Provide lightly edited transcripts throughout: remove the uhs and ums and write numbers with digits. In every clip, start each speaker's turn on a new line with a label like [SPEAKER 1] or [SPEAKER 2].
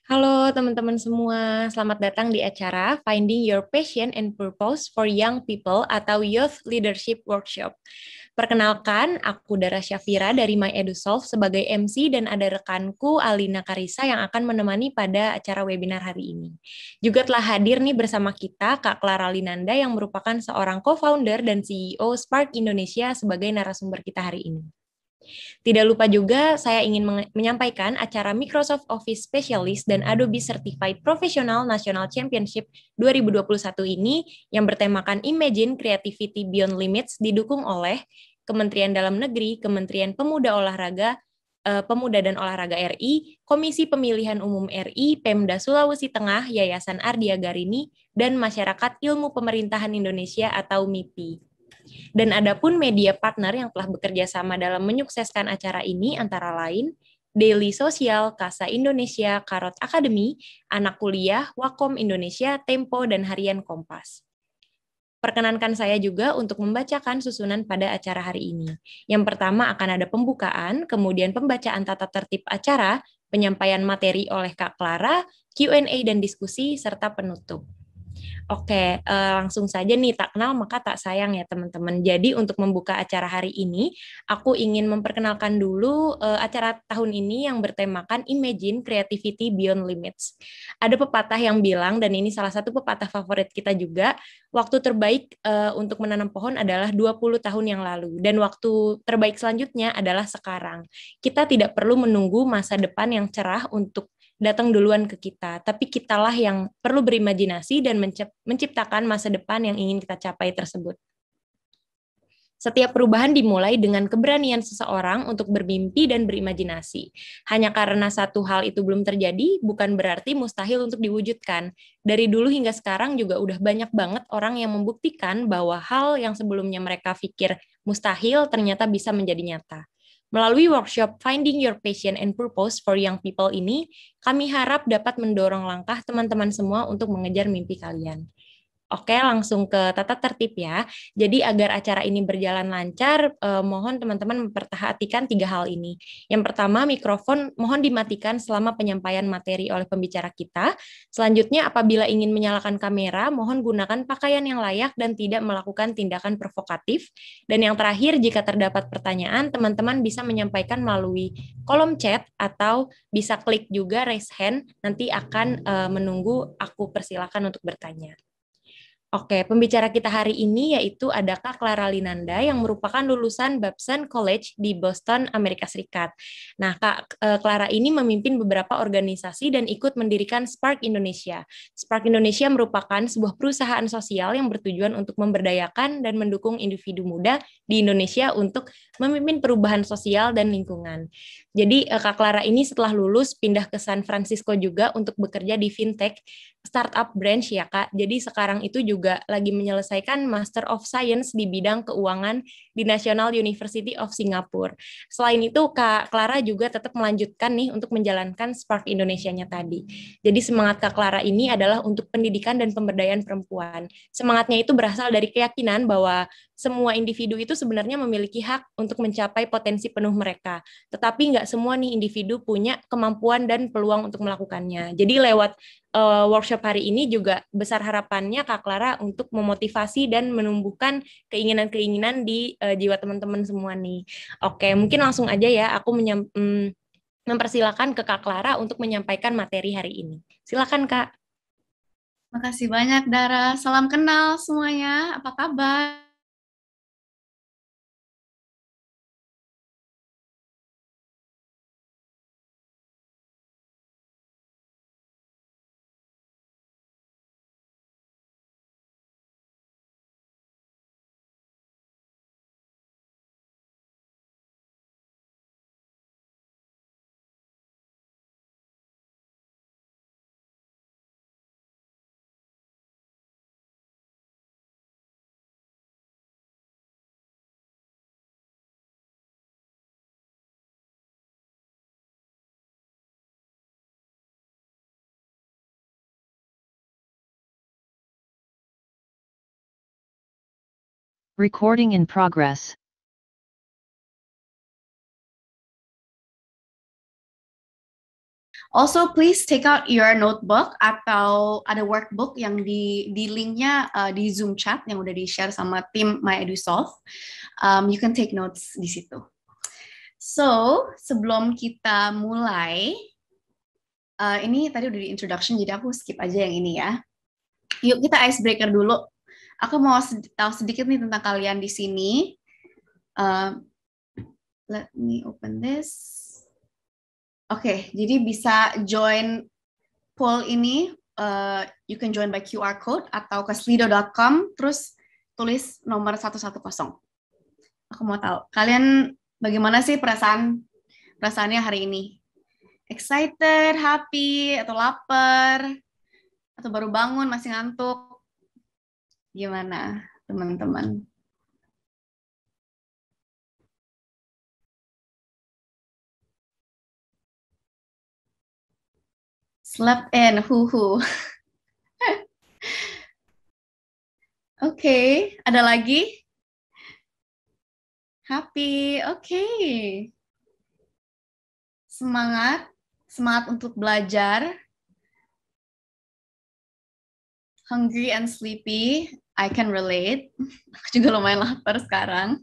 [SPEAKER 1] Halo teman-teman semua, selamat datang di acara Finding Your Passion and Purpose for Young People atau Youth Leadership Workshop. Perkenalkan, aku Dara Syafira dari My EduSolve sebagai MC dan ada rekanku Alina Karisa yang akan menemani pada acara webinar hari ini. Juga telah hadir nih bersama kita Kak Clara Linanda yang merupakan seorang co-founder dan CEO Spark Indonesia sebagai narasumber kita hari ini. Tidak lupa juga saya ingin menyampaikan acara Microsoft Office Specialist dan Adobe Certified Professional National Championship 2021 ini yang bertemakan Imagine Creativity Beyond Limits didukung oleh Kementerian Dalam Negeri, Kementerian Pemuda dan Olahraga RI, Komisi Pemilihan Umum RI, Pemda Sulawesi Tengah, Yayasan Ardia Garini, dan Masyarakat Ilmu Pemerintahan Indonesia atau MIPI. Dan adapun media partner yang telah bekerja sama dalam menyukseskan acara ini antara lain Daily Sosial, Kasa Indonesia, Karot Academy, Anak Kuliah, Wakom Indonesia, Tempo, dan Harian Kompas. Perkenankan saya juga untuk membacakan susunan pada acara hari ini. Yang pertama akan ada pembukaan, kemudian pembacaan tata tertib acara, penyampaian materi oleh Kak Clara, Q&A dan diskusi, serta penutup. Oke, langsung saja nih, tak kenal maka tak sayang ya teman-teman. Jadi untuk membuka acara hari ini, aku ingin memperkenalkan dulu acara tahun ini yang bertemakan Imagine Creativity Beyond Limits. Ada pepatah yang bilang, dan ini salah satu pepatah favorit kita juga, waktu terbaik untuk menanam pohon adalah 20 tahun yang lalu, dan waktu terbaik selanjutnya adalah sekarang. Kita tidak perlu menunggu masa depan yang cerah untuk datang duluan ke kita, tapi kitalah yang perlu berimajinasi dan menciptakan masa depan yang ingin kita capai tersebut. Setiap perubahan dimulai dengan keberanian seseorang untuk bermimpi dan berimajinasi. Hanya karena satu hal itu belum terjadi, bukan berarti mustahil untuk diwujudkan. Dari dulu hingga sekarang juga udah banyak banget orang yang membuktikan bahwa hal yang sebelumnya mereka pikir mustahil ternyata bisa menjadi nyata. Melalui workshop Finding Your Passion and Purpose for Young People ini, kami harap dapat mendorong langkah teman-teman semua untuk mengejar mimpi kalian. Oke, langsung ke tata tertib ya. Jadi agar acara ini berjalan lancar, mohon teman-teman memperhatikan 3 hal ini. Yang pertama, mikrofon mohon dimatikan selama penyampaian materi oleh pembicara kita. Selanjutnya, apabila ingin menyalakan kamera, mohon gunakan pakaian yang layak dan tidak melakukan tindakan provokatif. Dan yang terakhir, jika terdapat pertanyaan, teman-teman bisa menyampaikan melalui kolom chat atau bisa klik juga raise hand, nanti akan menunggu aku persilakan untuk bertanya. Oke, pembicara kita hari ini yaitu ada Kak Clara Linanda yang merupakan lulusan Babson College di Boston, Amerika Serikat. Nah, Kak Clara ini memimpin beberapa organisasi dan ikut mendirikan Spark Indonesia. Spark Indonesia merupakan sebuah perusahaan sosial yang bertujuan untuk memberdayakan dan mendukung individu muda di Indonesia untuk memimpin perubahan sosial dan lingkungan. Jadi, Kak Clara ini setelah lulus pindah ke San Francisco juga untuk bekerja di fintech startup branch ya Kak. Jadi sekarang itu juga lagi menyelesaikan Master of Science di bidang keuangan di National University of Singapore. Selain itu Kak Clara juga tetap melanjutkan nih untuk menjalankan Spark Indonesia-nya tadi. Jadi semangat Kak Clara ini adalah untuk pendidikan dan pemberdayaan perempuan. Semangatnya itu berasal dari keyakinan bahwa semua individu itu sebenarnya memiliki hak untuk mencapai potensi penuh mereka. Tetapi nggak semua nih individu punya kemampuan dan peluang untuk melakukannya. Jadi lewat workshop hari ini juga besar harapannya Kak Clara untuk memotivasi dan menumbuhkan keinginan-keinginan di jiwa teman-teman semua nih. Oke, mungkin langsung aja ya aku mempersilakan ke Kak Clara untuk menyampaikan materi hari ini. Silakan Kak.
[SPEAKER 2] Makasih banyak, Dara. Salam kenal semuanya. Apa kabar?
[SPEAKER 3] Recording in progress.
[SPEAKER 2] Also, please take out your notebook atau ada workbook yang di linknya di Zoom chat yang udah di-share sama tim MyEduSolve. You can take notes di situ. So, sebelum kita mulai, ini tadi udah di introduction, jadi aku skip aja yang ini ya. Yuk kita icebreaker dulu. Aku mau tahu sedikit nih tentang kalian di sini. Let me open this. Oke, jadi bisa join poll ini. You can join by QR code atau ke slido.com, terus tulis nomor 110. Aku mau tahu, kalian bagaimana sih perasaannya hari ini? Excited, happy, atau lapar? Atau baru bangun, masih ngantuk? Gimana, teman-teman? Slept in, huhu. Oke, ada lagi? Happy, oke. Semangat untuk belajar. Hungry and sleepy, I can relate. Aku juga lumayan lapar sekarang.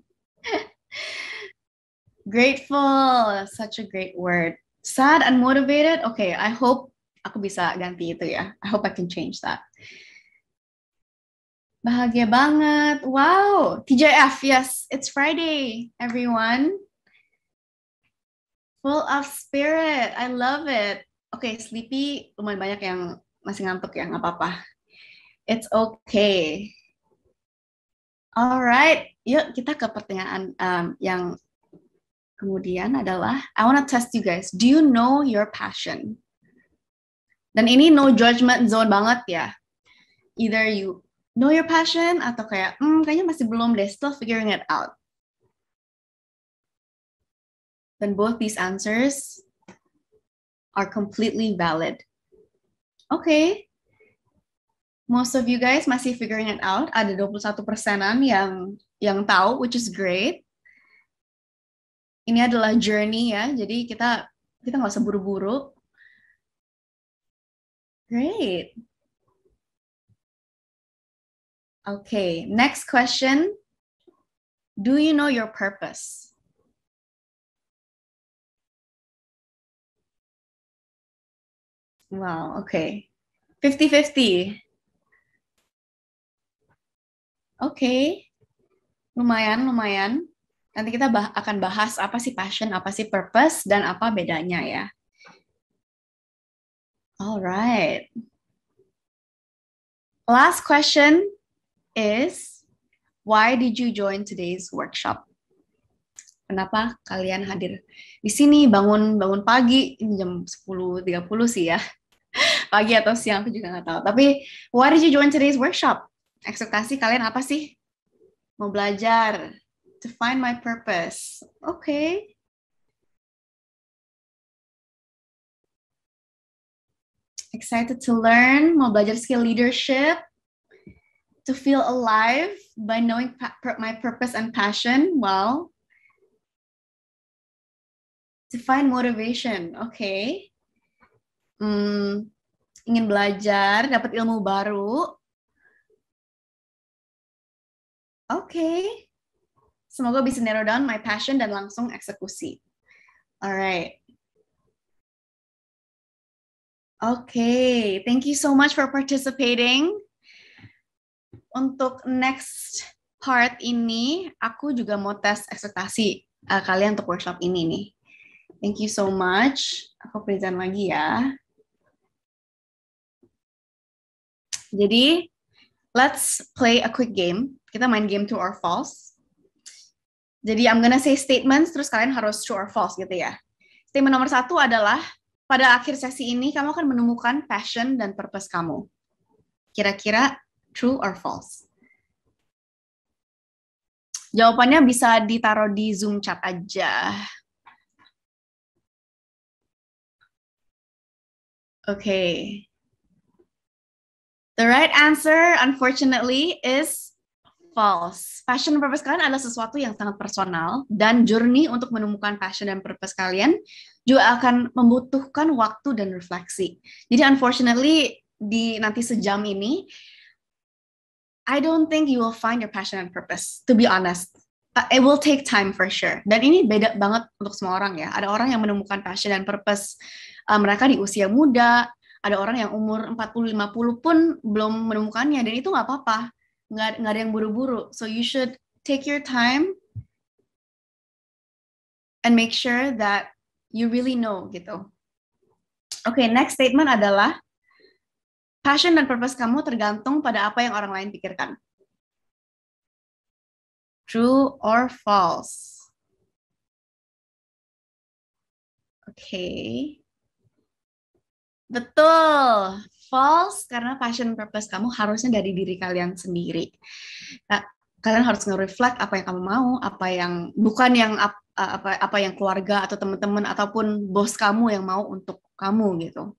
[SPEAKER 2] Grateful, such a great word. Sad and motivated, okay, I hope aku bisa ganti itu ya. I hope I can change that. Bahagia banget, wow. TJF, yes, it's Friday, everyone. Full of spirit, I love it. Okay, sleepy, lumayan banyak yang masih ngantuk ya, nggak apa-apa. It's okay. Alright, yuk kita ke pertanyaan yang kemudian adalah, I want to test you guys. Do you know your passion? Dan ini no judgment zone banget ya. Either you know your passion atau kayak, kayaknya masih belum deh, still figuring it out. Then both these answers are completely valid. Okay. Most of you guys masih figuring it out. Ada 21%-an yang tahu, which is great. Ini adalah journey ya, jadi kita nggak usah buru-buru. Great. Okay, next question. Do you know your purpose? Wow, okay. 50-50. Okay. Lumayan. Nanti kita akan bahas apa sih passion, apa sih purpose, dan apa bedanya ya. Alright. Last question is, why did you join today's workshop? Kenapa kalian hadir di sini, bangun pagi, ini jam 10.30 sih ya. Pagi atau siang, aku juga nggak tahu. Tapi, why did you join today's workshop? Ekspektasi kalian apa sih? Mau belajar, to find my purpose. Okay. Excited to learn, mau belajar skill leadership, to feel alive by knowing my purpose and passion. Well, to find motivation. Okay. Ingin belajar, dapat ilmu baru. Okay. Semoga bisa narrow down my passion dan langsung eksekusi. Alright. Okay, thank you so much for participating. Untuk next part ini, aku juga mau tes ekspektasi kalian untuk workshop ini nih. Thank you so much. Aku present lagi ya. Jadi, let's play a quick game. Kita main game true or false. Jadi, I'm gonna say statements, terus kalian harus true or false gitu ya. Statement nomor 1 adalah, pada akhir sesi ini, kamu akan menemukan passion dan purpose kamu. Kira-kira true or false? Jawabannya bisa ditaruh di Zoom chat aja. Okay. The right answer, unfortunately, is false. Passion dan purpose kalian adalah sesuatu yang sangat personal, dan journey untuk menemukan passion dan purpose kalian juga akan membutuhkan waktu dan refleksi. Jadi unfortunately, di nanti sejam ini, I don't think you will find your passion and purpose, to be honest. It will take time for sure. Dan ini beda banget untuk semua orang ya. Ada orang yang menemukan passion dan purpose mereka di usia muda, ada orang yang umur 40-50 pun belum menemukannya, dan itu nggak apa-apa. Nggak ada yang buru-buru. So you should take your time and make sure that you really know gitu. Oke, next statement adalah passion dan purpose kamu tergantung pada apa yang orang lain pikirkan. True or false? Oke. Betul. False, karena passion purpose kamu harusnya dari diri kalian sendiri. Nah, kalian harus nge-reflect apa yang kamu mau, apa yang bukan yang apa yang keluarga atau teman-teman ataupun bos kamu yang mau untuk kamu gitu.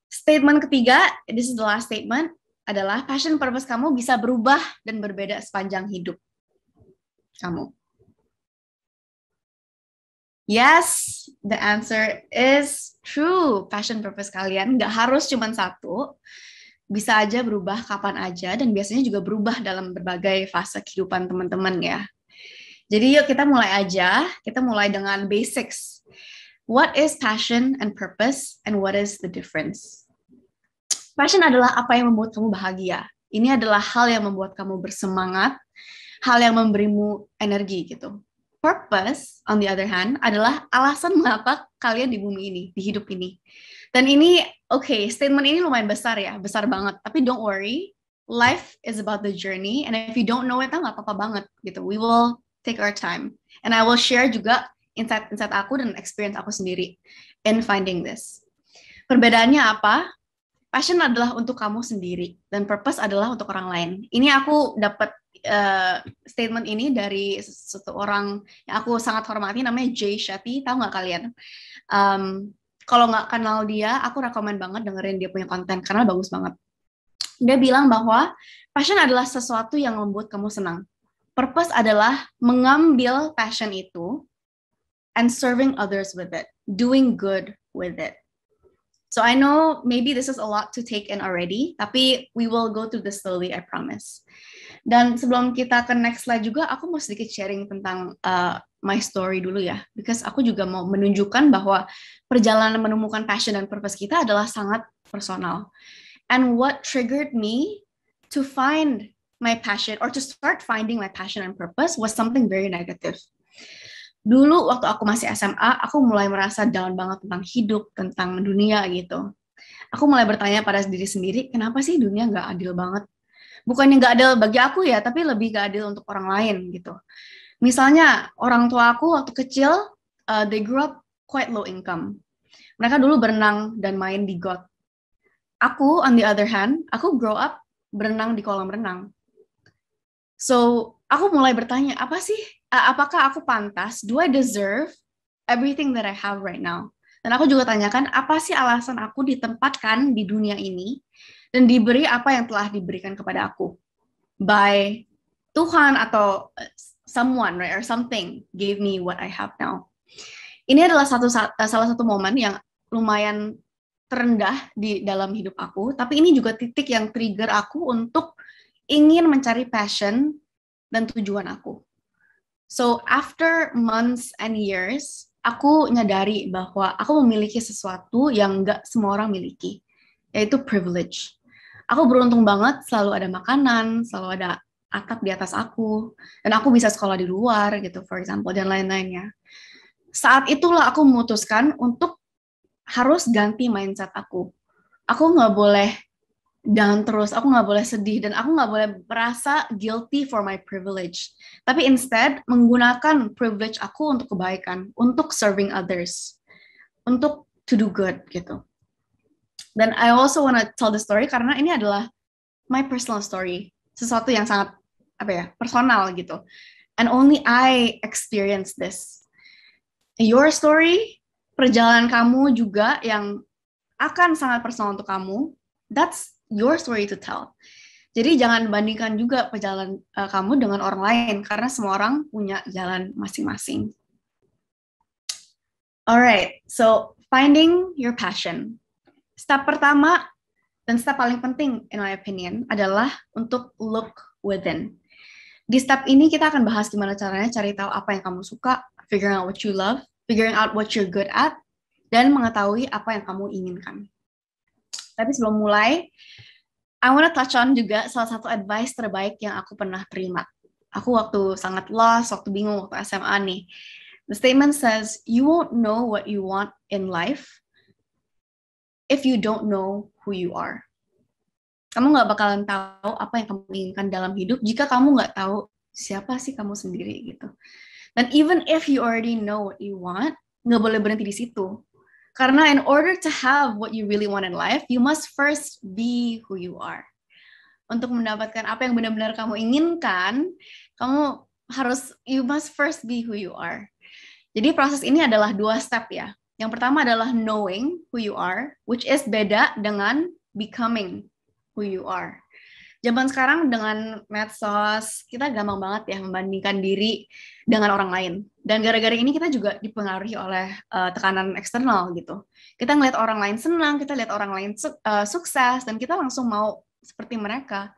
[SPEAKER 2] Statement ketiga, this is the last statement, adalah passion purpose kamu bisa berubah dan berbeda sepanjang hidup kamu. Yes, the answer is true. Passion purpose kalian nggak harus cuma satu, bisa aja berubah kapan aja, dan biasanya juga berubah dalam berbagai fase kehidupan teman-teman ya. Jadi yuk kita mulai aja, kita mulai dengan basics. What is passion and purpose, and what is the difference? Passion adalah apa yang membuat kamu bahagia. Ini adalah hal yang membuat kamu bersemangat, hal yang memberimu energi gitu. Purpose, on the other hand, adalah alasan mengapa kalian di bumi ini, di hidup ini. Dan ini, statement ini lumayan besar ya, besar banget. Tapi don't worry, life is about the journey, and if you don't know it, nggak apa-apa banget gitu. We will take our time. And I will share juga insight-insight aku dan experience aku sendiri in finding this. Perbedaannya apa? Passion adalah untuk kamu sendiri, dan purpose adalah untuk orang lain. Ini aku dapat statement ini dari satu orang yang aku sangat hormati, namanya Jay Shetty. Tahu nggak kalian? Kalau nggak kenal dia, aku rekomen banget dengerin dia punya konten karena bagus banget. Dia bilang bahwa passion adalah sesuatu yang membuat kamu senang. Purpose adalah mengambil passion itu and serving others with it, doing good with it. So I know maybe this is a lot to take in already, tapi we will go through this slowly, I promise. Dan sebelum kita ke next slide juga, aku mau sedikit sharing tentang my story dulu ya, because aku juga mau menunjukkan bahwa perjalanan menemukan passion dan purpose kita adalah sangat personal. And what triggered me to find my passion, or to start finding my passion and purpose, was something very negative. Dulu waktu aku masih SMA, aku mulai merasa down banget tentang hidup, tentang dunia gitu. Aku mulai bertanya pada diri sendiri, kenapa sih dunia nggak adil banget? Bukannya nggak adil bagi aku ya, tapi lebih nggak adil untuk orang lain gitu. Misalnya, orang tua aku waktu kecil, they grew up quite low income. Mereka dulu berenang dan main di got. Aku, on the other hand, aku grow up berenang di kolam renang. So, aku mulai bertanya, apakah aku pantas? Do I deserve everything that I have right now? Dan aku juga tanyakan, apa sih alasan aku ditempatkan di dunia ini dan diberi apa yang telah diberikan kepada aku by Tuhan atau someone, right, or something gave me what I have now. Ini adalah salah satu momen yang lumayan terendah di dalam hidup aku, tapi ini juga titik yang trigger aku untuk ingin mencari passion dan tujuan aku. So after months and years, aku nyadari bahwa aku memiliki sesuatu yang nggak semua orang miliki, yaitu privilege. Aku beruntung banget selalu ada makanan, selalu ada atap di atas aku, dan aku bisa sekolah di luar gitu, for example, dan lain-lainnya. Saat itulah aku memutuskan untuk harus ganti mindset aku. Aku nggak boleh down terus, aku nggak boleh sedih, dan aku nggak boleh merasa guilty for my privilege. Tapi instead, menggunakan privilege aku untuk kebaikan, untuk serving others, untuk to do good, gitu. Dan I also want to tell the story, karena ini adalah my personal story, sesuatu yang sangat, personal, gitu. And only I experience this. Your story, perjalanan kamu juga yang akan sangat personal untuk kamu, that's your story to tell. Jadi jangan bandingkan juga perjalanan kamu dengan orang lain, karena semua orang punya jalan masing-masing. Alright, so finding your passion. Step pertama dan step paling penting, in my opinion, adalah untuk look within. Di step ini kita akan bahas gimana caranya cari tahu apa yang kamu suka, figuring out what you love, figuring out what you're good at, dan mengetahui apa yang kamu inginkan. Tapi sebelum mulai, I want to touch on juga salah satu advice terbaik yang aku pernah terima. Aku waktu sangat lost, waktu bingung, waktu SMA nih. The statement says, you won't know what you want in life if you don't know who you are. Kamu nggak bakalan tahu apa yang kamu inginkan dalam hidup jika kamu nggak tahu siapa sih kamu sendiri gitu. Dan even if you already know what you want, nggak boleh berhenti di situ. Karena in order to have what you really want in life, you must first be who you are. Untuk mendapatkan apa yang benar-benar kamu inginkan, you must first be who you are. Jadi proses ini adalah 2 step ya. Yang pertama adalah knowing who you are, which is beda dengan becoming who you are. Zaman sekarang dengan medsos, kita gampang banget ya membandingkan diri dengan orang lain. Dan gara-gara ini kita juga dipengaruhi oleh tekanan eksternal gitu. Kita ngeliat orang lain senang, kita lihat orang lain sukses, dan kita langsung mau seperti mereka.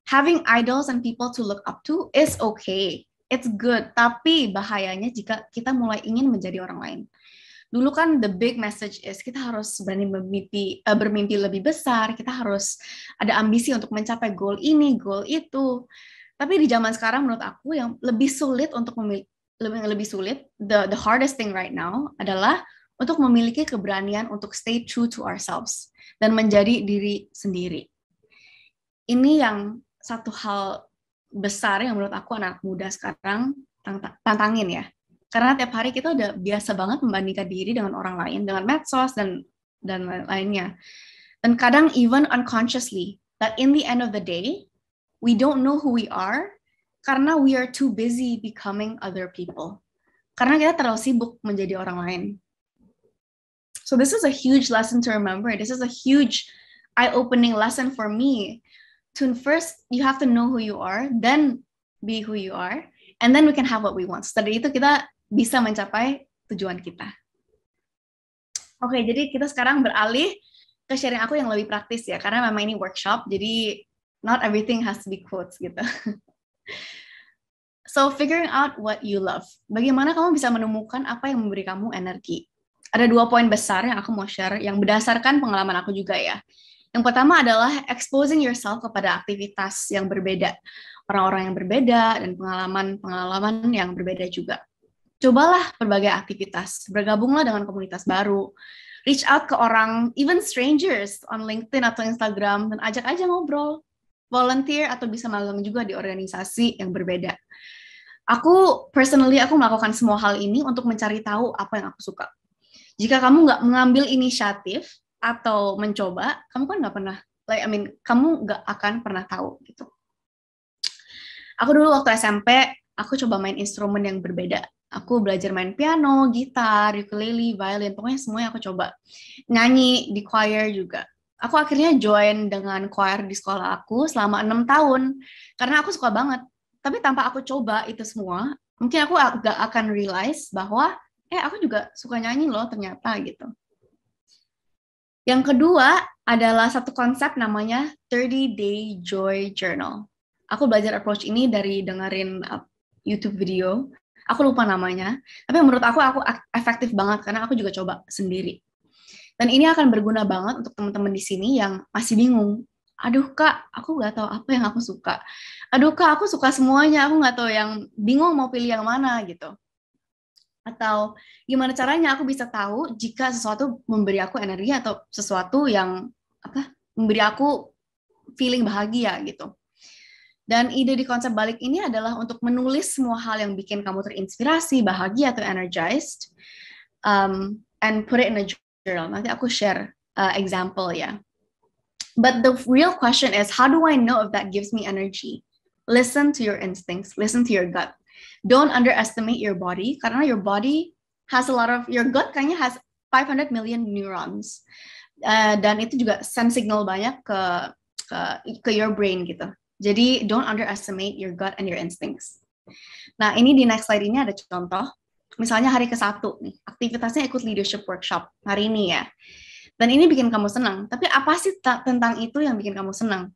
[SPEAKER 2] Having idols and people to look up to is okay. It's good, tapi bahayanya jika kita mulai ingin menjadi orang lain. Dulu kan the big message is kita harus berani bermimpi lebih besar, kita harus ada ambisi untuk mencapai goal ini, goal itu. Tapi di zaman sekarang menurut aku yang lebih sulit untuk the hardest thing right now adalah untuk memiliki keberanian untuk stay true to ourselves dan menjadi diri sendiri. Ini yang satu hal besar yang menurut aku anak muda sekarang tantangin ya. Karena tiap hari kita udah biasa banget membandingkan diri dengan orang lain, dengan medsos dan lainnya. Dan kadang even unconsciously, that in the end of the day, we don't know who we are karena we are too busy becoming other people. Karena kita terlalu sibuk menjadi orang lain. So this is a huge lesson to remember. This is a huge eye-opening lesson for me. First, you have to know who you are, then be who you are, and then we can have what we want. Setelah itu kita bisa mencapai tujuan kita. Oke, jadi kita sekarang beralih ke sharing aku yang lebih praktis ya, karena memang ini workshop, jadi not everything has to be quotes gitu. So, figuring out what you love. Bagaimana kamu bisa menemukan apa yang memberi kamu energi? Ada 2 poin besar yang aku mau share, yang berdasarkan pengalaman aku juga ya. Yang pertama adalah exposing yourself kepada aktivitas yang berbeda, orang-orang yang berbeda, dan pengalaman-pengalaman yang berbeda juga. Cobalah berbagai aktivitas, bergabunglah dengan komunitas baru, reach out ke orang, even strangers on LinkedIn atau Instagram, dan ajak aja ngobrol, volunteer, atau bisa magang juga di organisasi yang berbeda. Aku melakukan semua hal ini untuk mencari tahu apa yang aku suka. Jika kamu nggak mengambil inisiatif atau mencoba, kamu kan nggak pernah, kamu nggak akan pernah tahu gitu. Aku dulu waktu SMP, aku coba main instrumen yang berbeda. Aku belajar main piano, gitar, ukulele, violin, pokoknya semuanya aku coba. Nyanyi di choir juga. Aku akhirnya join dengan choir di sekolah aku selama 6 tahun, karena aku suka banget. Tapi tanpa aku coba itu semua, mungkin aku gak akan realize bahwa, aku juga suka nyanyi loh ternyata gitu. Yang kedua adalah satu konsep namanya 30-day joy journal. Aku belajar approach ini dari dengerin YouTube video. Aku lupa namanya, tapi menurut aku efektif banget karena aku juga coba sendiri. Dan ini akan berguna banget untuk teman-teman di sini yang masih bingung. Aduh Kak, aku nggak tahu apa yang aku suka. Aduh Kak, aku suka semuanya, aku nggak tahu yang bingung mau pilih yang mana gitu. Atau gimana caranya aku bisa tahu jika sesuatu memberi aku energi atau sesuatu yang memberi aku feeling bahagia gitu. Dan ide di konsep balik ini adalah untuk menulis semua hal yang bikin kamu terinspirasi, bahagia atau energized, and put it in a journal. Nanti aku share example ya. But the real question is, how do I know if that gives me energy? Listen to your instincts, listen to your gut. Don't underestimate your body, karena your body has your gut kayaknya has 500 million neurons. Dan itu juga send signal banyak ke ke your brain gitu. Jadi don't underestimate your gut and your instincts. Nah, ini di next slide ini ada contoh. Misalnya hari ke-1 nih, aktivitasnya ikut leadership workshop hari ini ya. Dan ini bikin kamu senang. Tapi apa sih tentang itu yang bikin kamu senang?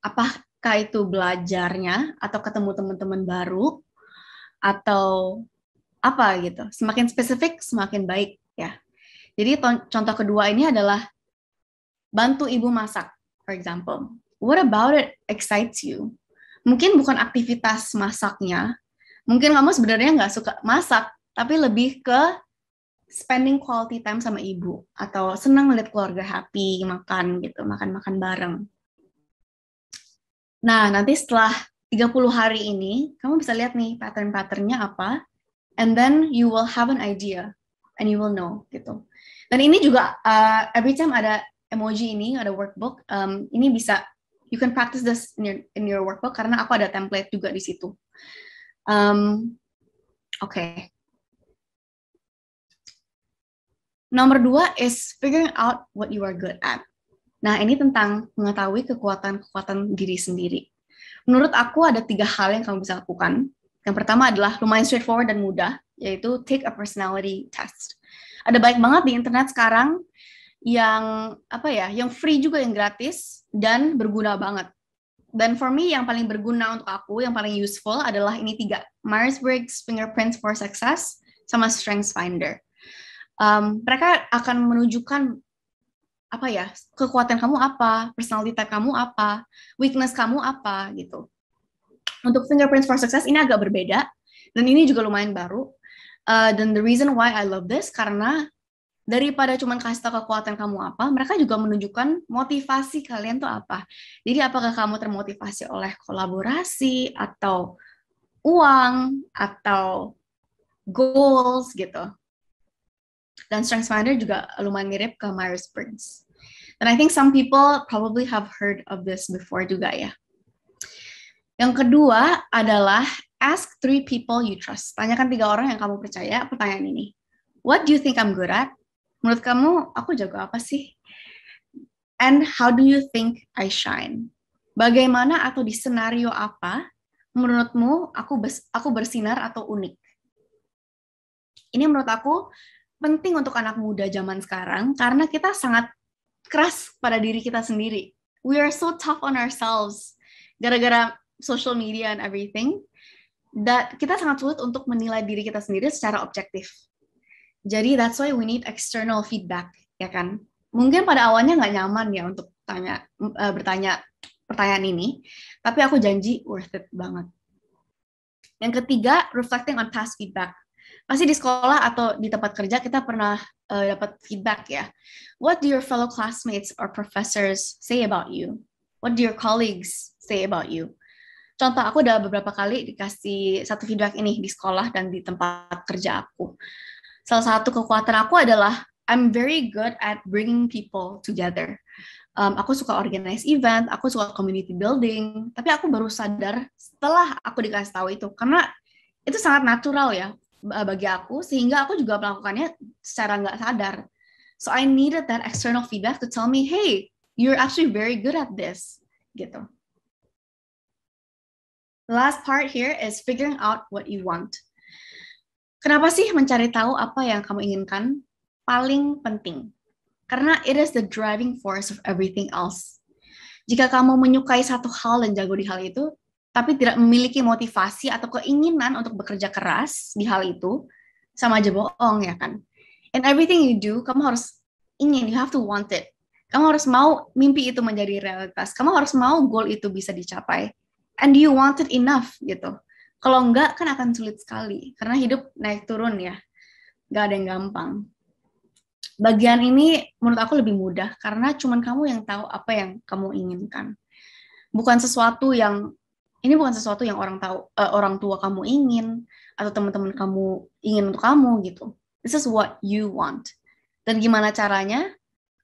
[SPEAKER 2] Apakah itu belajarnya atau ketemu teman-teman baru atau apa gitu? Semakin spesifik semakin baik ya. Jadi contoh kedua ini adalah bantu ibu masak, for example. What about it excites you? Mungkin bukan aktivitas masaknya, mungkin kamu sebenarnya nggak suka masak, tapi lebih ke spending quality time sama ibu, atau senang melihat keluarga happy, makan gitu, makan-makan bareng. Nah, nanti setelah 30 hari ini, kamu bisa lihat nih pattern-patternnya apa, and then you will have an idea, and you will know gitu. Dan ini juga every time ada emoji ini, ada workbook, ini bisa you can practice this in your workbook karena aku ada template juga di situ. Okay. Nomor 2 is figuring out what you are good at. Nah, ini tentang mengetahui kekuatan-kekuatan diri sendiri. Menurut aku ada 3 hal yang kamu bisa lakukan. Yang pertama adalah lumayan straightforward dan mudah, yaitu take a personality test. Ada banyak banget di internet sekarang yang yang free juga, yang gratis dan berguna banget. Dan for me yang paling berguna untuk aku, yang paling useful adalah ini 3, Myers-Briggs Fingerprints for Success sama StrengthsFinder. Mereka akan menunjukkan kekuatan kamu apa, personality type kamu apa, weakness kamu apa gitu. Untuk Fingerprints for Success ini agak berbeda dan ini juga lumayan baru. Dan the reason why I love this karena daripada cuma kasih tahu kekuatan kamu apa, mereka juga menunjukkan motivasi kalian tuh apa. Jadi apakah kamu termotivasi oleh kolaborasi atau uang atau goals gitu. Dan StrengthsFinder juga lumayan mirip ke Myers-Briggs. And I think some people probably have heard of this before juga ya. Yang kedua adalah ask 3 people you trust. Tanyakan 3 orang yang kamu percaya pertanyaan ini. What do you think I'm good at? Menurut kamu, aku jago apa sih? And how do you think I shine? Bagaimana atau di skenario apa menurutmu aku bersinar atau unik? Ini menurut aku penting untuk anak muda zaman sekarang karena kita sangat keras pada diri kita sendiri. We are so tough on ourselves gara-gara social media and everything. That kita sangat sulit untuk menilai diri kita sendiri secara objektif. Jadi that's why we need external feedback, ya kan? Mungkin pada awalnya nggak nyaman ya untuk bertanya pertanyaan ini, tapi aku janji worth it banget. Yang ketiga, reflecting on past feedback. Pasti di sekolah atau di tempat kerja kita pernah dapat feedback ya. What do your fellow classmates or professors say about you? What do your colleagues say about you? Contoh, aku udah beberapa kali dikasih satu feedback ini di sekolah dan di tempat kerja aku. Salah satu kekuatan aku adalah I'm very good at bringing people together. Aku suka organize event, aku suka community building, tapi aku baru sadar setelah aku dikasih tahu itu, karena itu sangat natural ya bagi aku, sehingga aku juga melakukannya secara nggak sadar. So I needed that external feedback to tell me, hey, you're actually very good at this, gitu. The last part here is figuring out what you want. Kenapa sih mencari tahu apa yang kamu inginkan paling penting? Karena it is the driving force of everything else. Jika kamu menyukai satu hal dan jago di hal itu, tapi tidak memiliki motivasi atau keinginan untuk bekerja keras di hal itu, sama aja bohong ya kan? And everything you do, kamu harus ingin, you have to want it. Kamu harus mau mimpi itu menjadi realitas. Kamu harus mau goal itu bisa dicapai. And you want it enough gitu. Kalau enggak kan akan sulit sekali. Karena hidup naik turun ya. Nggak ada yang gampang. Bagian ini menurut aku lebih mudah. Karena cuma kamu yang tahu apa yang kamu inginkan. Ini bukan sesuatu yang orang tua kamu ingin. Atau teman-teman kamu ingin untuk kamu gitu. This is what you want. Dan gimana caranya?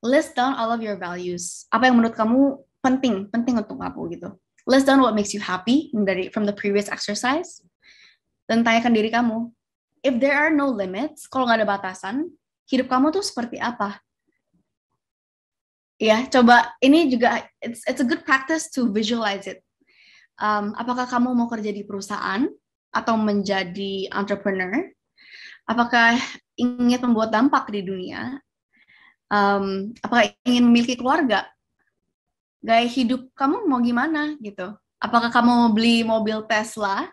[SPEAKER 2] List down all of your values. Apa yang menurut kamu penting untuk kamu gitu. List down what makes you happy from the previous exercise. Dan tanyakan diri kamu, if there are no limits, kalau nggak ada batasan, hidup kamu tuh seperti apa? Ya, coba ini juga it's a good practice to visualize it. Apakah kamu mau kerja di perusahaan atau menjadi entrepreneur? Apakah ingin membuat dampak di dunia? Apakah ingin memiliki keluarga? Gaya hidup kamu mau gimana gitu? Apakah kamu mau beli mobil Tesla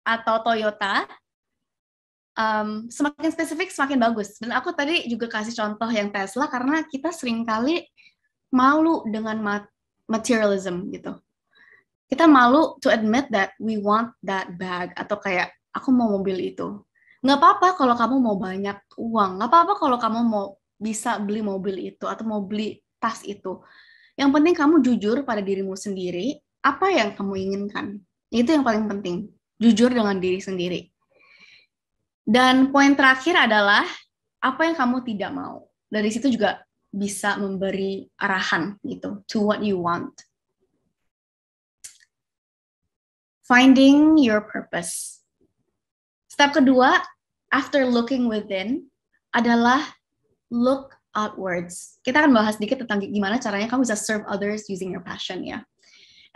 [SPEAKER 2] atau Toyota? Semakin spesifik semakin bagus. Dan aku tadi juga kasih contoh yang Tesla karena kita seringkali malu dengan materialism gitu. Kita malu to admit that we want that bag atau kayak aku mau mobil itu. Nggak apa-apa kalau kamu mau banyak uang. Nggak apa-apa kalau kamu mau bisa beli mobil itu atau mau beli tas itu. Yang penting kamu jujur pada dirimu sendiri, apa yang kamu inginkan. Itu yang paling penting. Jujur dengan diri sendiri. Dan poin terakhir adalah apa yang kamu tidak mau. Dari situ juga bisa memberi arahan gitu to what you want. Finding your purpose. Step kedua, after looking within, adalah look outwards. Kita akan bahas sedikit tentang gimana caranya kamu bisa serve others using your passion ya.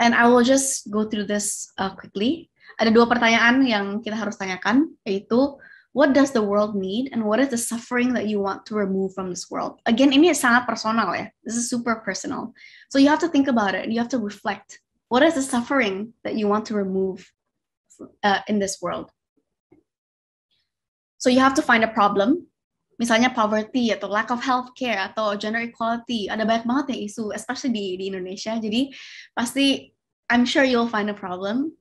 [SPEAKER 2] And I will just go through this quickly. Ada 2 pertanyaan yang kita harus tanyakan, yaitu what does the world need and what is the suffering that you want to remove from this world? Again, ini sangat personal ya. This is super personal. So you have to think about it. You have to reflect. What is the suffering that you want to remove in this world? So you have to find a problem. Misalnya poverty atau lack of healthcare atau gender equality. Ada banyak banget ya isu, especially di Indonesia. Jadi pasti I'm sure you'll find a problem.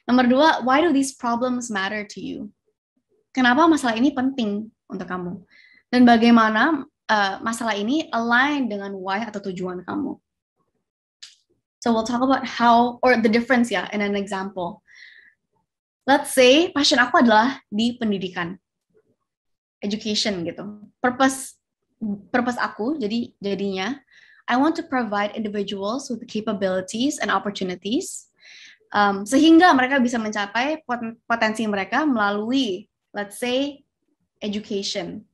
[SPEAKER 2] Nomor 2, why do these problems matter to you? Kenapa masalah ini penting untuk kamu? Dan bagaimana masalah ini align dengan why atau tujuan kamu? So we'll talk about how, or the difference ya, in an example. Let's say passion aku adalah di pendidikan, education gitu. Purpose aku jadinya I want to provide individuals with the capabilities and opportunities sehingga mereka bisa mencapai potensi mereka melalui, let's say, education.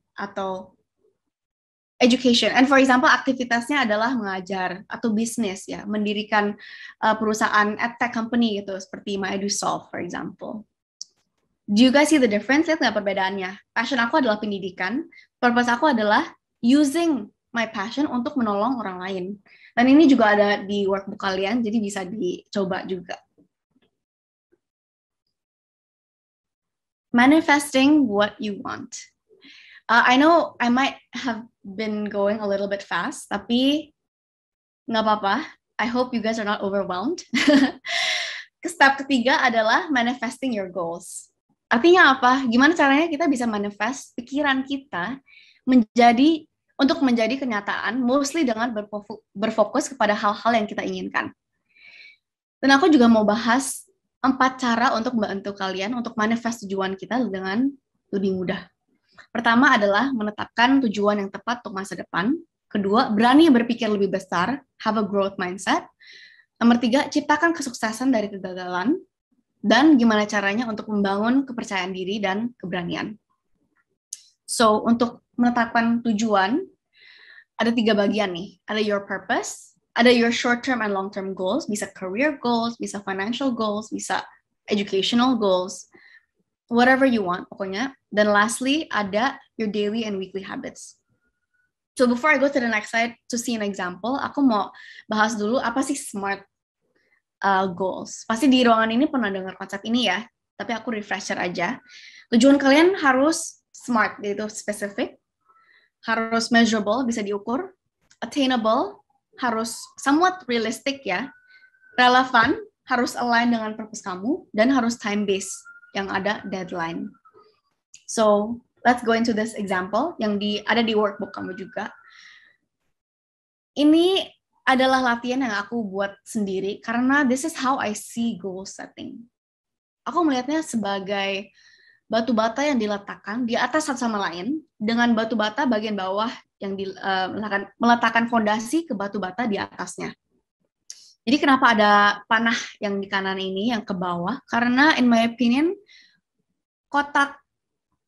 [SPEAKER 2] And for example, aktivitasnya adalah mengajar atau bisnis ya, mendirikan perusahaan edtech company gitu, seperti MyEduSolve, for example. Do you guys see the difference? Lihat nggak perbedaannya? Passion aku adalah pendidikan, purpose aku adalah using my passion untuk menolong orang lain. Dan ini juga ada di workbook kalian, jadi bisa dicoba juga. Manifesting what you want. I know I might have been going a little bit fast, tapi nggak apa-apa. I hope you guys are not overwhelmed. Step ketiga adalah manifesting your goals. Artinya apa? Gimana caranya kita bisa manifest pikiran kita untuk menjadi kenyataan, mostly dengan berfokus kepada hal-hal yang kita inginkan. Dan aku juga mau bahas 4 cara untuk membantu kalian untuk manifest tujuan kita dengan lebih mudah. Pertama adalah menetapkan tujuan yang tepat untuk masa depan. Kedua, berani berpikir lebih besar, have a growth mindset. Nomor 3, ciptakan kesuksesan dari kegagalan. Dan gimana caranya untuk membangun kepercayaan diri dan keberanian. So, untuk menetapkan tujuan, ada 3 bagian nih. Ada your purpose, ada your short-term and long-term goals, bisa career goals, bisa financial goals, bisa educational goals, whatever you want pokoknya. Dan lastly, ada your daily and weekly habits. So before I go to the next slide to see an example, aku mau bahas dulu apa sih SMART goals. Pasti di ruangan ini pernah dengar konsep ini ya, tapi aku refresher aja. Tujuan kalian harus SMART, yaitu specific, harus measurable, bisa diukur, attainable, harus somewhat realistic ya, relevan, harus align dengan purpose kamu, dan harus time-based, yang ada deadline. So, let's go into this example, yang ada di workbook kamu juga. Ini adalah latihan yang aku buat sendiri, karena this is how I see goal setting. Aku melihatnya sebagai batu bata yang diletakkan di atas satu sama lain, dengan batu bata bagian bawah yang meletakkan fondasi ke batu bata di atasnya. Jadi kenapa ada panah yang di kanan ini, yang ke bawah? Karena in my opinion, kotak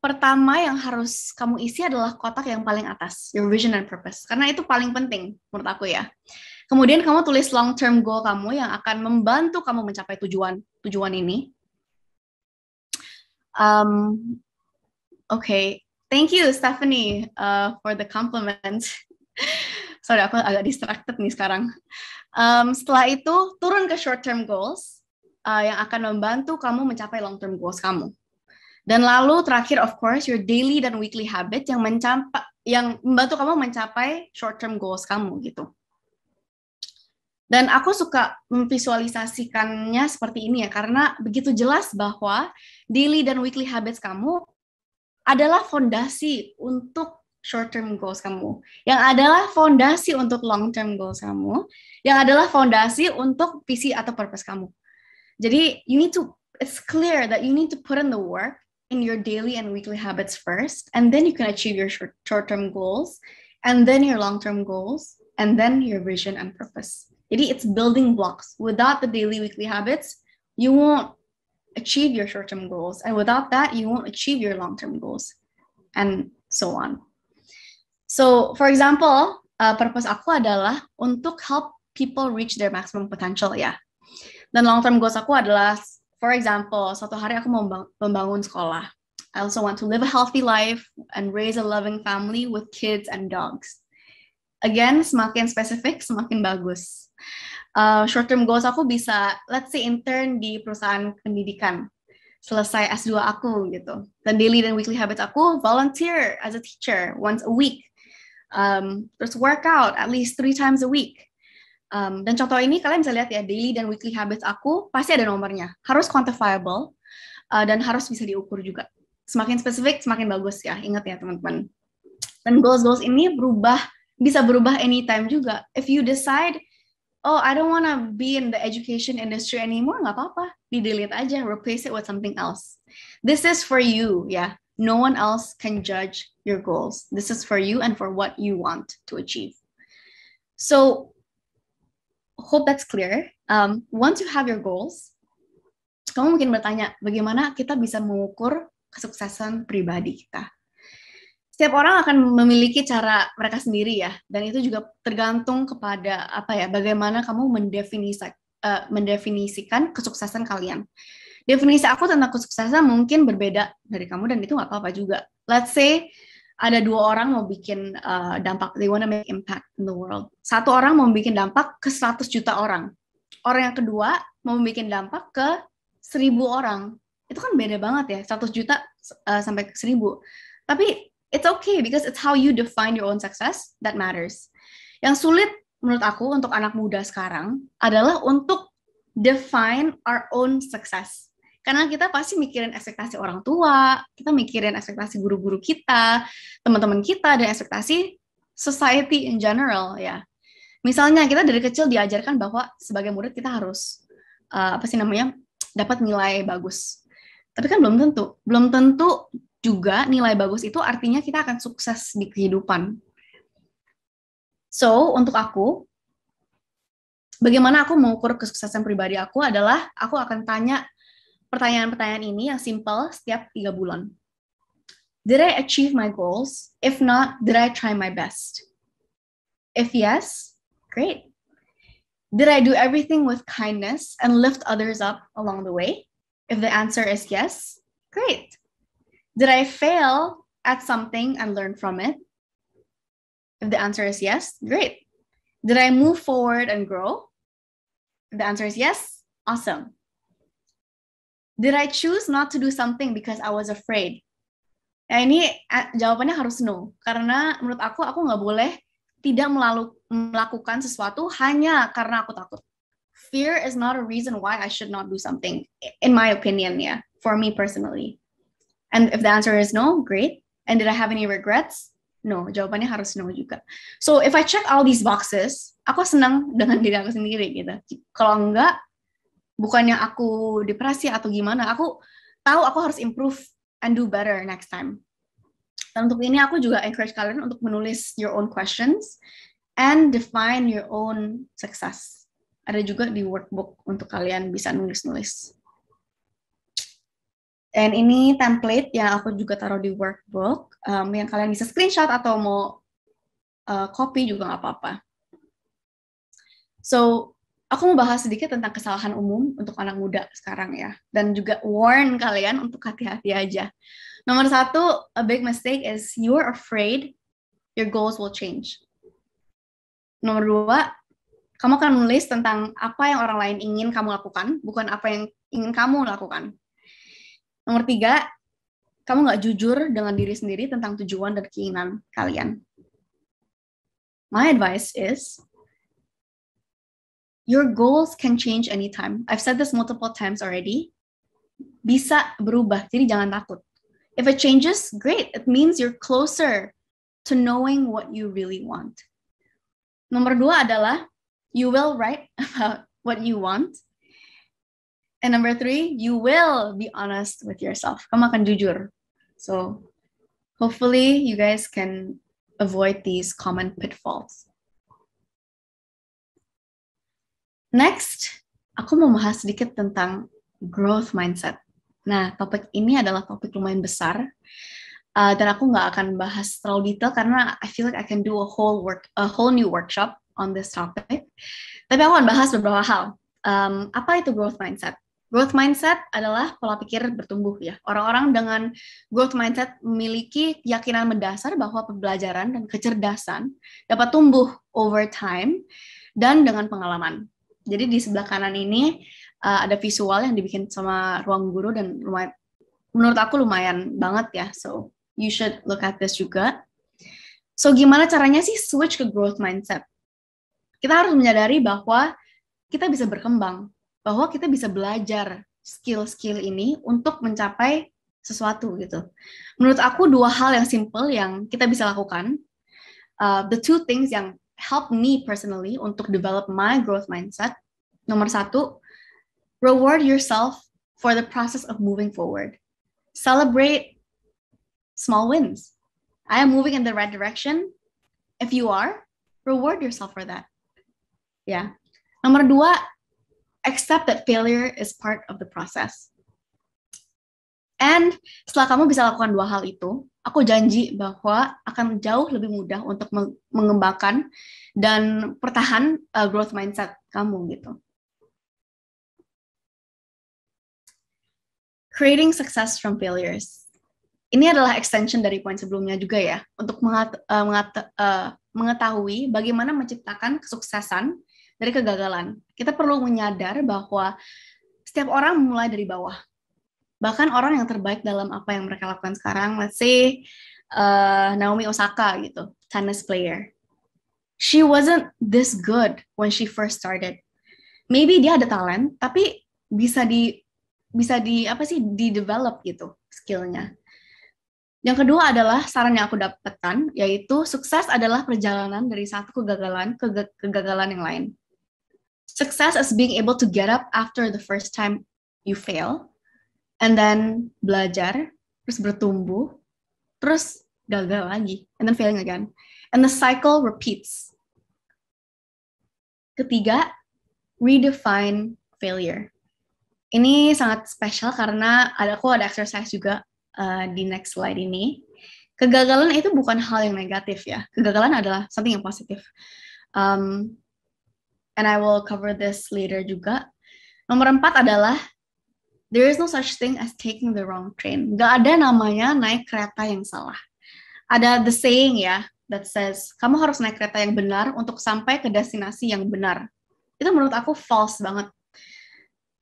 [SPEAKER 2] pertama yang harus kamu isi adalah kotak yang paling atas, your vision and purpose. Karena itu paling penting menurut aku ya. Kemudian kamu tulis long-term goal kamu yang akan membantu kamu mencapai tujuan ini. Okay, thank you Stephanie for the compliment. Sorry, aku agak distracted nih sekarang. Setelah itu, turun ke short-term goals yang akan membantu kamu mencapai long-term goals kamu. Dan lalu terakhir, of course, your daily dan weekly habits yang membantu kamu mencapai short-term goals kamu gitu. Dan aku suka memvisualisasikannya seperti ini ya, karena begitu jelas bahwa daily dan weekly habits kamu adalah fondasi untuk short-term goals kamu, yang adalah fondasi untuk long-term goals kamu, yang adalah fondasi untuk visi atau purpose kamu. Jadi, it's clear that you need to put in the work in your daily and weekly habits first, and then you can achieve your short-term goals, and then your long-term goals, and then your vision and purpose. Jadi, it's building blocks. Without the daily, weekly habits, you won't achieve your short-term goals, and without that, you won't achieve your long-term goals, and so on. So, for example, purpose aku adalah untuk help people reach their maximum potential ya. Dan long-term goals aku adalah, for example, suatu hari aku mau membangun sekolah. I also want to live a healthy life and raise a loving family with kids and dogs. Again, semakin spesifik, semakin bagus. Short-term goals aku bisa, let's say, intern di perusahaan pendidikan. Selesai S2 aku gitu. Dan daily dan weekly habits aku, volunteer as a teacher once a week. Terus workout at least 3 times a week. Dan contoh ini kalian bisa lihat ya, daily dan weekly habits aku pasti ada nomornya. Harus quantifiable dan harus bisa diukur juga. Semakin spesifik, semakin bagus ya. Ingat ya teman-teman. Dan goals-goals ini bisa berubah anytime juga. If you decide, oh, I don't want to be in the education industry anymore, nggak apa-apa. Di-delete aja, replace it with something else. This is for you, ya. No one else can judge your goals. This is for you and for what you want to achieve. So, hope that's clear. Once you have your goals, kamu mungkin bertanya, bagaimana kita bisa mengukur kesuksesan pribadi kita? Setiap orang akan memiliki cara mereka sendiri ya, dan itu juga tergantung kepada bagaimana kamu mendefinisikan kesuksesan kalian. Definisi aku tentang kesuksesan mungkin berbeda dari kamu dan itu nggak apa-apa juga. Let's say ada 2 orang mau bikin dampak, they want to make impact in the world. 1 orang mau bikin dampak ke 100 juta orang. Orang yang kedua mau bikin dampak ke 1000 orang. Itu kan beda banget ya, 100 juta sampai ke 1000. Tapi it's okay because it's how you define your own success that matters. Yang sulit menurut aku untuk anak muda sekarang adalah untuk define our own success. Karena kita pasti mikirin ekspektasi orang tua, kita mikirin ekspektasi guru-guru kita, teman-teman kita, dan ekspektasi society in general ya. Misalnya kita dari kecil diajarkan bahwa sebagai murid kita harus dapat nilai bagus. Tapi kan belum tentu juga nilai bagus itu artinya kita akan sukses di kehidupan. So, untuk aku, bagaimana aku mengukur kesuksesan pribadi aku adalah aku akan tanya pertanyaan-pertanyaan ini yang simple setiap 3 bulan. Did I achieve my goals? If not, did I try my best? If yes, great. Did I do everything with kindness and lift others up along the way? If the answer is yes, great. Did I fail at something and learn from it? If the answer is yes, great. Did I move forward and grow? If the answer is yes, awesome. Did I choose not to do something because I was afraid? Ya, ini jawabannya harus no. Karena menurut aku nggak boleh tidak melakukan sesuatu hanya karena aku takut. Fear is not a reason why I should not do something, in my opinion, yeah, for me personally. And if the answer is no, great. And did I have any regrets? No, jawabannya harus no juga. So if I check all these boxes, aku senang dengan diri aku sendiri gitu. Kalau enggak, bukannya aku depresi atau gimana, aku tahu aku harus improve and do better next time. Dan untuk ini aku juga encourage kalian untuk menulis your own questions and define your own success. Ada juga di workbook untuk kalian bisa nulis-nulis. And ini template yang aku juga taruh di workbook, yang kalian bisa screenshot atau mau copy juga nggak apa-apa. So, aku mau bahas sedikit tentang kesalahan umum untuk anak muda sekarang ya. Dan juga warn kalian untuk hati-hati aja. Nomor 1, a big mistake is you're afraid your goals will change. Nomor 2, kamu akan menulis tentang apa yang orang lain ingin kamu lakukan, bukan apa yang ingin kamu lakukan. Nomor 3, kamu nggak jujur dengan diri sendiri tentang tujuan dan keinginan kalian. My advice is, your goals can change anytime. I've said this multiple times already. Bisa berubah, jadi jangan takut. If it changes, great. It means you're closer to knowing what you really want. Nomor 2 adalah, you will write about what you want. And number 3, you will be honest with yourself. Kamu akan jujur. So, hopefully you guys can avoid these common pitfalls. Next, aku mau bahas sedikit tentang growth mindset. Nah, topik ini adalah topik lumayan besar, dan aku nggak akan bahas terlalu detail karena I feel like I can do a whole new workshop on this topic. Tapi aku akan bahas beberapa hal. Apa itu growth mindset? Growth mindset adalah pola pikir bertumbuh ya. Orang-orang dengan growth mindset memiliki keyakinan mendasar bahwa pembelajaran dan kecerdasan dapat tumbuh over time dan dengan pengalaman. Jadi di sebelah kanan ini ada visual yang dibikin sama Ruang Guru dan menurut aku lumayan banget ya. So you should look at this juga. So gimana caranya sih switch ke growth mindset? Kita harus menyadari bahwa kita bisa berkembang, bahwa kita bisa belajar skill-skill ini untuk mencapai sesuatu gitu. Menurut aku 2 hal yang simple yang kita bisa lakukan, the 2 things yang help me personally untuk develop my growth mindset. Nomor 1, reward yourself for the process of moving forward. Celebrate small wins. I am moving in the right direction. If you are, reward yourself for that. Ya. Nomor 2, accept that failure is part of the process. And setelah kamu bisa lakukan 2 hal itu, aku janji bahwa akan jauh lebih mudah untuk mengembangkan dan pertahan growth mindset kamu gitu. Creating success from failures. Ini adalah extension dari poin sebelumnya juga ya, untuk mengetahui bagaimana menciptakan kesuksesan dari kegagalan. Kita perlu menyadar bahwa setiap orang mulai dari bawah. Bahkan orang yang terbaik dalam apa yang mereka lakukan sekarang, let's say Naomi Osaka gitu, tennis player. She wasn't this good when she first started. Maybe dia ada talent, tapi bisa di develop gitu skillnya. Yang kedua adalah saran yang aku dapatkan, yaitu sukses adalah perjalanan dari satu kegagalan ke kegagalan yang lain. Success is being able to get up after the first time you fail, and then belajar, terus bertumbuh, terus gagal lagi, and then failing again. And the cycle repeats. Ketiga, redefine failure. Ini sangat spesial karena aku ada exercise juga di next slide ini. Kegagalan itu bukan hal yang negatif ya. Kegagalan adalah something yang positif. And I will cover this later juga. Nomor 4 adalah there is no such thing as taking the wrong train. Gak ada namanya naik kereta yang salah. Ada the saying ya, that says, kamu harus naik kereta yang benar untuk sampai ke destinasi yang benar. Itu menurut aku false banget.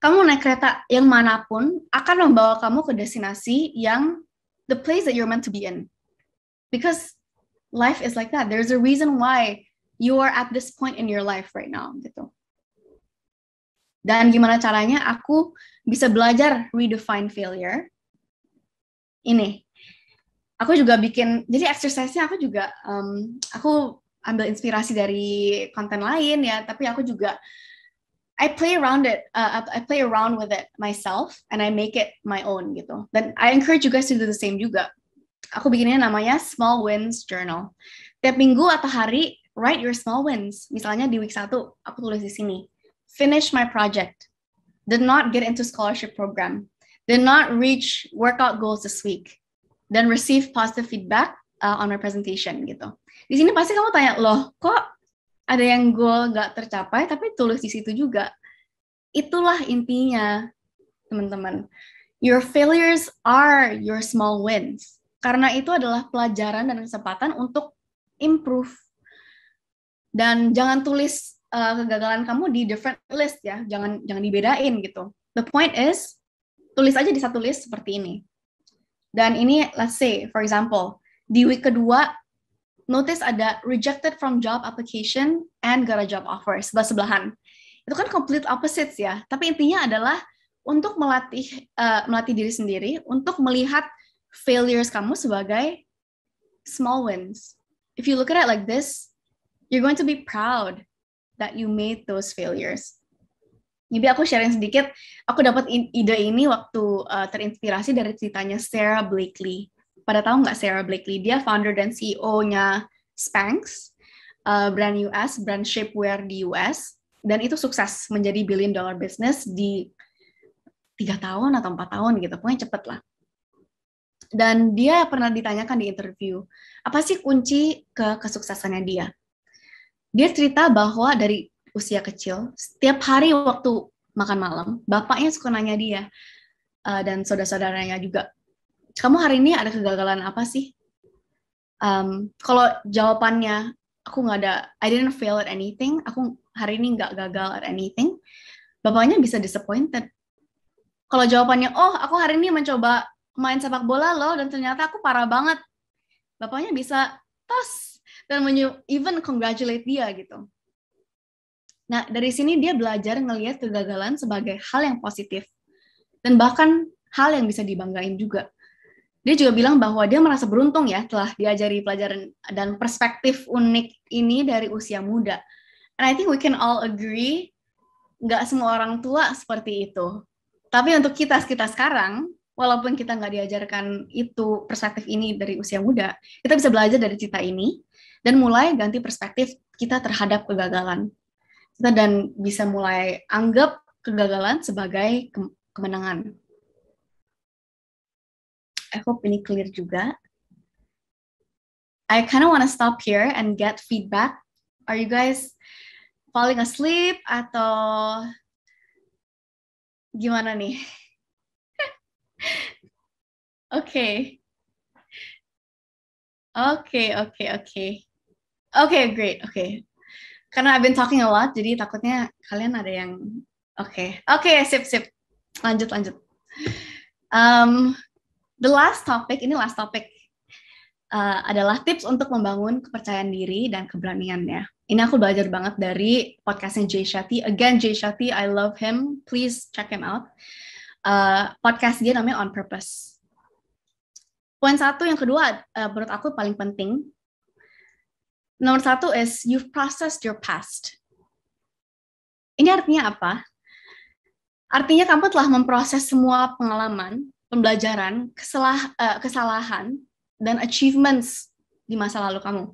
[SPEAKER 2] Kamu naik kereta yang manapun akan membawa kamu ke destinasi yang the place that you're meant to be in. Because life is like that. There's a reason why you are at this point in your life right now. Gitu. Dan gimana caranya aku bisa belajar redefine failure? Ini. Aku juga bikin, jadi exercise-nya aku juga, aku ambil inspirasi dari konten lain ya, tapi aku juga, I play around with it myself, and I make it my own gitu. Dan I encourage you guys to do the same juga. Aku bikinnya namanya Small Wins Journal. Tiap minggu atau hari, write your small wins. Misalnya di week 1, aku tulis di sini, finish my project, did not get into scholarship program, Did not reach workout goals this week. Dan receive positive feedback on my presentation gitu. Di sini pasti kamu tanya, loh kok ada yang goal nggak tercapai tapi tulis di situ juga. Itulah intinya, teman-teman. Your failures are your small wins. Karena itu adalah pelajaran dan kesempatan untuk improve. Dan jangan tulis kegagalan kamu di different list ya, jangan dibedain gitu. The point is, tulis aja di satu list seperti ini. Dan ini, let's say, for example, di week kedua, notice ada rejected from job application and got a job offer, sebelah-sebelahan. Itu kan complete opposites ya, tapi intinya adalah untuk melatih diri sendiri, untuk melihat failures kamu sebagai small wins. If you look at it like this, you're going to be proud that you made those failures. Jadi aku sharing sedikit, aku dapat ide ini waktu terinspirasi dari ceritanya Sarah Blakely. Pada tahu nggak Sarah Blakely? Dia founder dan CEO-nya Spanx, brand US, brand shapewear di US, dan itu sukses menjadi $1 billion business di 3 tahun atau 4 tahun gitu, pokoknya cepet lah. Dan dia pernah ditanyakan di interview, apa sih kunci kesuksesannya dia? Dia cerita bahwa dari usia kecil, setiap hari waktu makan malam, bapaknya suka nanya dia, dan saudara-saudaranya juga, kamu hari ini ada kegagalan apa sih? Kalau jawabannya, aku nggak ada, I didn't fail at anything, aku hari ini nggak gagal at anything, bapaknya bisa disappointed. Kalau jawabannya, oh aku hari ini mencoba main sepak bola loh, dan ternyata aku parah banget, bapaknya bisa tos, dan even congratulate dia gitu. Nah, dari sini dia belajar ngelihat kegagalan sebagai hal yang positif, dan bahkan hal yang bisa dibanggain juga. Dia juga bilang bahwa dia merasa beruntung ya telah diajari pelajaran dan perspektif unik ini dari usia muda. And I think we can all agree, nggak semua orang tua seperti itu. Tapi untuk kita sekarang, walaupun kita nggak diajarkan itu perspektif ini dari usia muda, kita bisa belajar dari cerita ini dan mulai ganti perspektif kita terhadap kegagalan. Dan bisa mulai anggap kegagalan sebagai kemenangan. I hope ini clear juga. I kind of want to stop here and get feedback. Are you guys falling asleep atau gimana nih? Okay, great. Okay. Karena I've been talking a lot, jadi takutnya kalian ada yang Oke, sip. Lanjut. The last topic adalah tips untuk membangun kepercayaan diri dan keberaniannya. Ini aku belajar banget dari podcastnya Jay Shetty. Again, Jay Shetty, I love him. Please check him out. Podcast dia namanya On Purpose. Poin 1 yang kedua, menurut aku paling penting. Nomor 1 is you've processed your past. Ini artinya apa? Artinya kamu telah memproses semua pengalaman, pembelajaran, kesalahan, dan achievements di masa lalu kamu.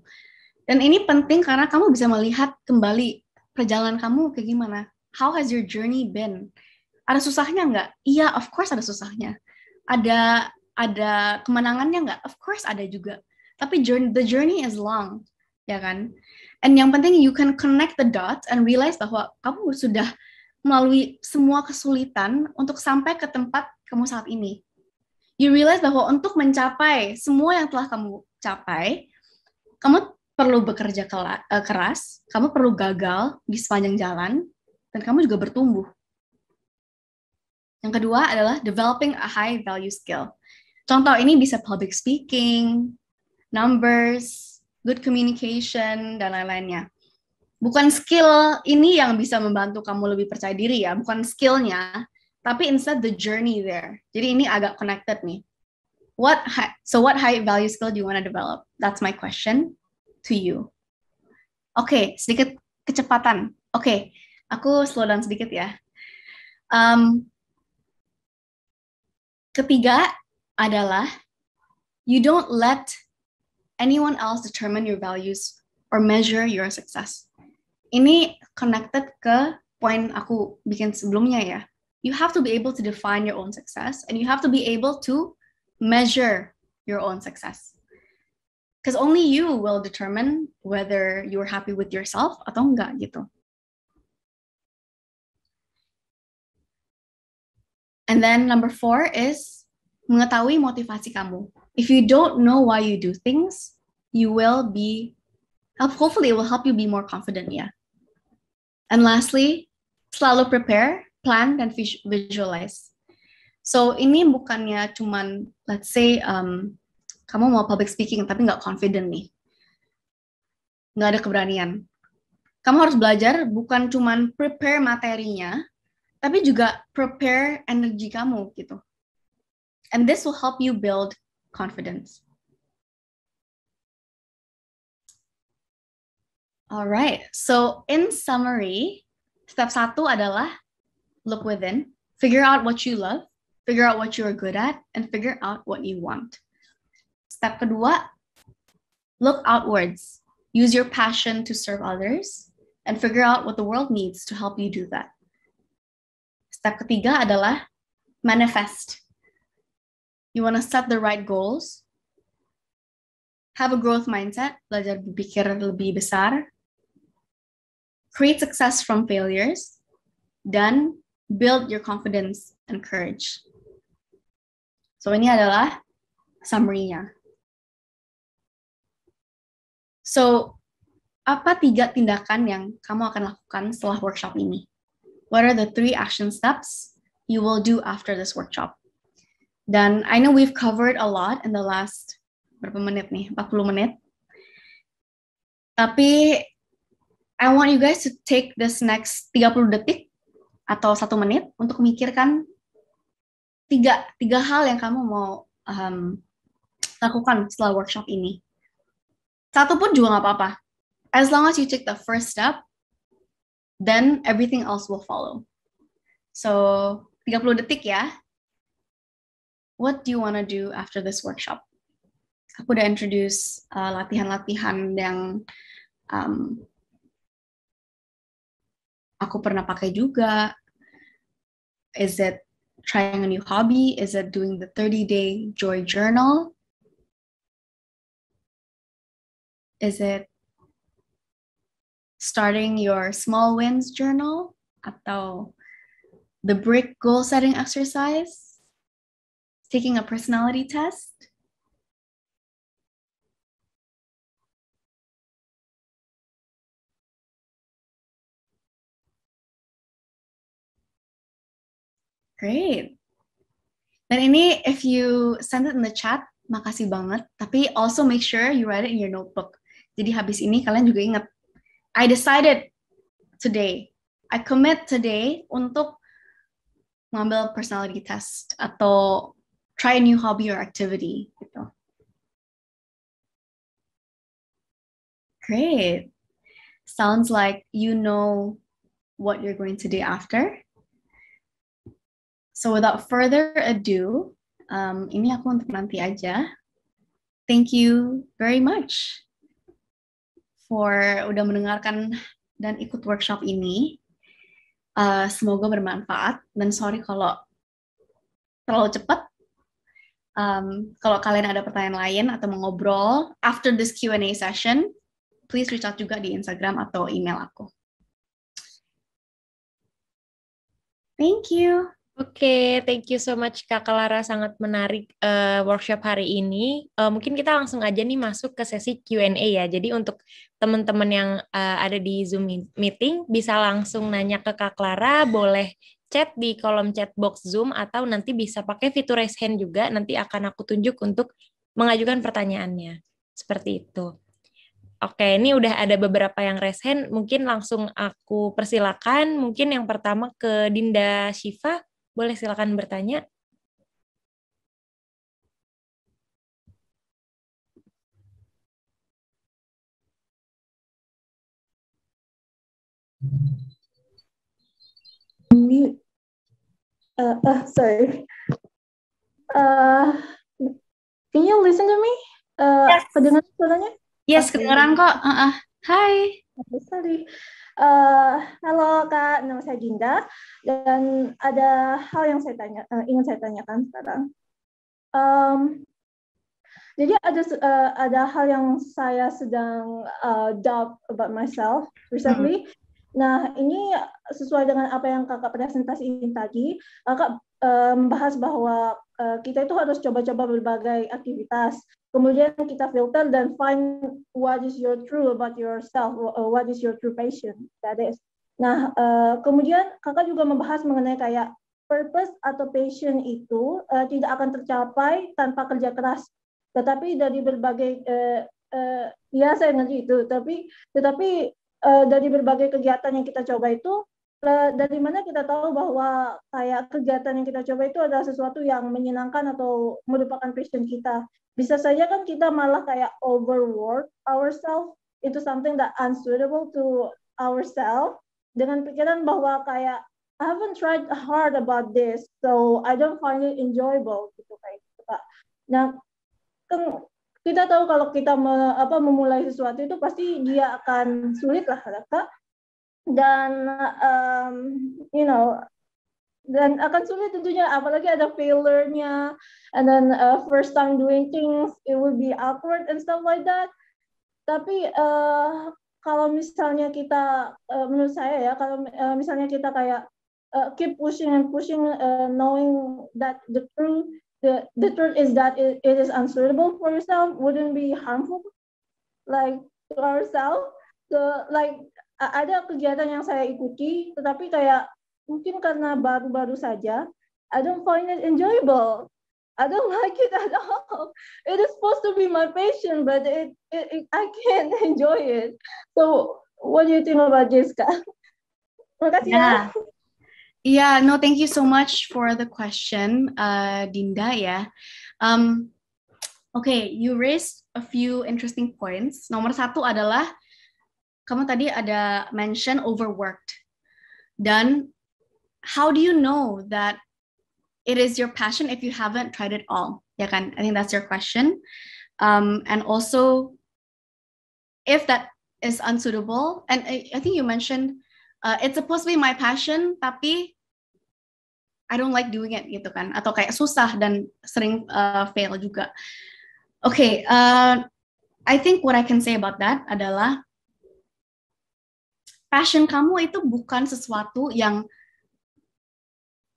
[SPEAKER 2] Dan ini penting karena kamu bisa melihat kembali perjalanan kamu kayak gimana. How has your journey been? Ada susahnya nggak? Iya, of course ada susahnya. Ada kemenangannya nggak? Of course ada juga. Tapi the journey is long. Ya kan? And yang penting you can connect the dots and realize bahwa kamu sudah melalui semua kesulitan untuk sampai ke tempat kamu saat ini. You realize bahwa untuk mencapai semua yang telah kamu capai, kamu perlu bekerja keras, kamu perlu gagal di sepanjang jalan, dan kamu juga bertumbuh. Yang kedua adalah developing a high value skill. Contoh ini bisa public speaking, numbers, good communication, dan lain-lainnya. Bukan skill ini yang bisa membantu kamu lebih percaya diri ya, bukan skillnya, tapi instead the journey there. Jadi ini agak connected nih. What high value skill do you want to develop? That's my question to you. Oke, sedikit kecepatan. Oke, aku slow down sedikit ya. Ketiga adalah you don't let anyone else determine your values or measure your success. Ini connected ke poin aku bikin sebelumnya ya. you have to be able to define your own success, and you have to be able to measure your own success. Because only you will determine whether you're happy with yourself atau enggak gitu. And then number 4 is mengetahui motivasi kamu. If you don't know why you do things, you will be, hopefully it will help you be more confident, ya. And lastly, selalu prepare, plan, dan visualize. So ini bukannya cuman, let's say, kamu mau public speaking tapi nggak confident nih. Nggak ada keberanian. Kamu harus belajar bukan cuman prepare materinya, tapi juga prepare energi kamu gitu. And this will help you build confidence. Alright, so in summary, step 1 adalah look within, figure out what you love, figure out what you're good at, and figure out what you want. Step kedua, look outwards, use your passion to serve others, and figure out what the world needs to help you do that. Step ketiga adalah manifest. You want to set the right goals, have a growth mindset, belajar berpikir lebih besar, create success from failures, dan build your confidence and courage. So ini adalah summary-nya. So, apa 3 tindakan yang kamu akan lakukan setelah workshop ini? What are the 3 action steps you will do after this workshop? Dan I know we've covered a lot in the last, berapa menit nih? 40 menit. Tapi I want you guys to take this next 30 detik atau 1 menit untuk memikirkan 3 hal yang kamu mau lakukan setelah workshop ini. 1 pun juga nggak apa-apa. As long as you take the first step, then everything else will follow. So, 30 detik ya. What do you want to do after this workshop? Aku udah introduce latihan-latihan yang aku pernah pakai juga. Is it trying a new hobby? Is it doing the 30-day joy journal? Is it starting your small wins journal? Atau the brick goal setting exercise? Taking a personality test? Great. Dan ini, if you send it in the chat, makasih banget. Tapi also make sure you write it in your notebook. Jadi habis ini kalian juga ingat, I decided today, I commit today untuk ngambil personality test atau try a new hobby or activity. Gitu. Great. Sounds like you know what you're going to do after. So without further ado, ini aku untuk nanti aja. Thank you very much for udah mendengarkan dan ikut workshop ini. Semoga bermanfaat, dan sorry kalau terlalu cepat. Kalau kalian ada pertanyaan lain atau mau ngobrol after this Q&A session, please reach out juga di Instagram atau email aku. Thank you.
[SPEAKER 1] Oke, thank you so much Kak Clara, sangat menarik workshop hari ini. Mungkin kita langsung aja nih masuk ke sesi Q&A ya. Jadi untuk teman-teman yang ada di Zoom meeting bisa langsung nanya ke Kak Clara, boleh chat di kolom chat box Zoom atau nanti bisa pakai fitur raise hand juga. Nanti akan aku tunjuk untuk mengajukan pertanyaannya. Seperti itu. Oke, ini udah ada beberapa yang raise hand. Mungkin langsung aku persilakan. Mungkin yang pertama ke Dinda Syifa. Boleh silakan bertanya.
[SPEAKER 4] Sorry. Can you listen to me?
[SPEAKER 2] Yes.
[SPEAKER 4] Kedengaran suaranya?
[SPEAKER 2] Yes, kedengaran kok. Hai.
[SPEAKER 4] Sorry. Halo Kak, nama saya Dinda dan ada hal yang ingin saya tanyakan sekarang. Jadi ada hal yang saya sedang doubt about myself recently. Nah, ini sesuai dengan apa yang kakak presentasiin tadi. Kakak membahas bahwa kita itu harus coba-coba berbagai aktivitas. Kemudian kita filter dan find what is your true about yourself, what is your true passion, that is. Nah, kemudian kakak juga membahas mengenai kayak purpose atau passion itu tidak akan tercapai tanpa kerja keras. Tetapi dari berbagai ya saya ngerti itu, tetapi dari berbagai kegiatan yang kita coba itu, dari mana kita tahu bahwa kayak kegiatan yang kita coba itu adalah sesuatu yang menyenangkan atau merupakan passion kita. Bisa saja kan kita malah kayak overwork ourselves into something that unsuitable to ourselves dengan pikiran bahwa kayak I haven't tried hard about this, so I don't find it enjoyable gitu kayak gitu Kak. Nah, kan kita tahu kalau kita memulai sesuatu itu pasti dia akan sulit lah Kak. Dan dan akan sulit tentunya, apalagi ada failure-nya, and then first time doing things it will be awkward and stuff like that. Tapi kalau misalnya kita menurut saya ya, kalau misalnya kita kayak keep pushing and pushing, knowing that the truth is that it is unsuitable for yourself, wouldn't be harmful like to ourselves. So like ada kegiatan yang saya ikuti, tetapi kayak mungkin karena baru-baru saja, I don't find it enjoyable. I don't like it at all. It is supposed to be my passion, but I can't enjoy it. So what do you think about this, Kak? Makasih ya.
[SPEAKER 2] Yeah, no, thank you so much for the question, Dinda ya. Okay, you raised a few interesting points. Nomor satu adalah kamu tadi ada mention overworked. Dan how do you know that it is your passion if you haven't tried it all? Ya kan? I think that's your question. And also, if that is unsuitable, and I think you mentioned it's supposed to be my passion, tapi I don't like doing it gitu kan? Atau kayak susah dan sering fail juga. Okay, I think what I can say about that adalah passion kamu itu bukan sesuatu yang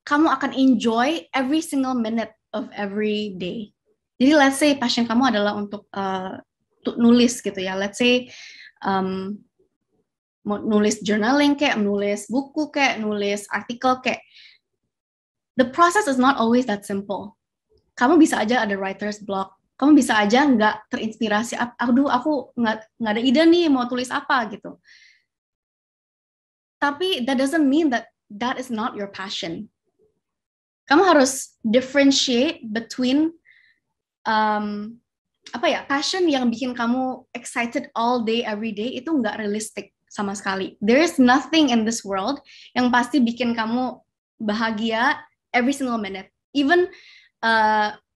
[SPEAKER 2] kamu akan enjoy every single minute of every day. Jadi let's say passion kamu adalah untuk nulis gitu ya. Let's say nulis journaling kayak, nulis buku kayak, nulis artikel kayak. The process is not always that simple. Kamu bisa aja ada writer's block. Kamu bisa aja nggak terinspirasi. Aduh, aku nggak ada ide nih mau tulis apa gitu. Tapi that doesn't mean that that is not your passion. Kamu harus differentiate between passion yang bikin kamu excited all day every day itu nggak realistic sama sekali. There is nothing in this world yang pasti bikin kamu bahagia every single minute. Even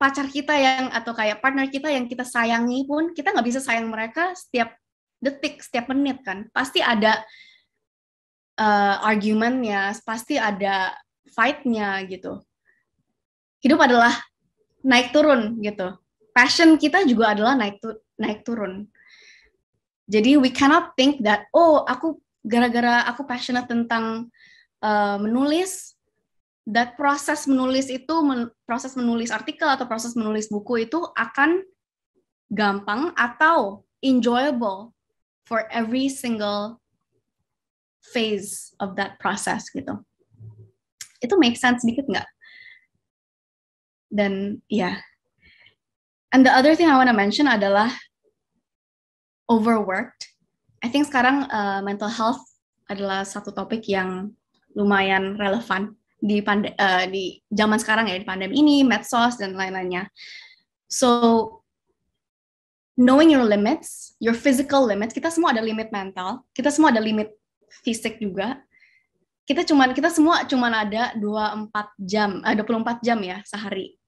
[SPEAKER 2] pacar kita atau kayak partner kita yang kita sayangi pun kita nggak bisa sayang mereka setiap detik, setiap menit kan. Pasti ada argumentnya, pasti ada fight-nya gitu. Hidup adalah naik turun gitu. Passion kita juga adalah naik turun. Jadi we cannot think that aku gara-gara aku passionate tentang menulis, that proses menulis itu proses menulis artikel atau proses menulis buku itu akan gampang atau enjoyable for every single phase of that process gitu. Itu make sense sedikit nggak? Dan yeah. And the other thing I want to mention adalah overworked. I think sekarang mental health adalah satu topik yang lumayan relevan di zaman sekarang ya, di pandemi ini, medsos dan lain-lainnya. So knowing your limits, your physical limits, kita semua ada limit mental, kita semua ada limit fisik juga. Kita semua cuman ada 24 jam ya sehari.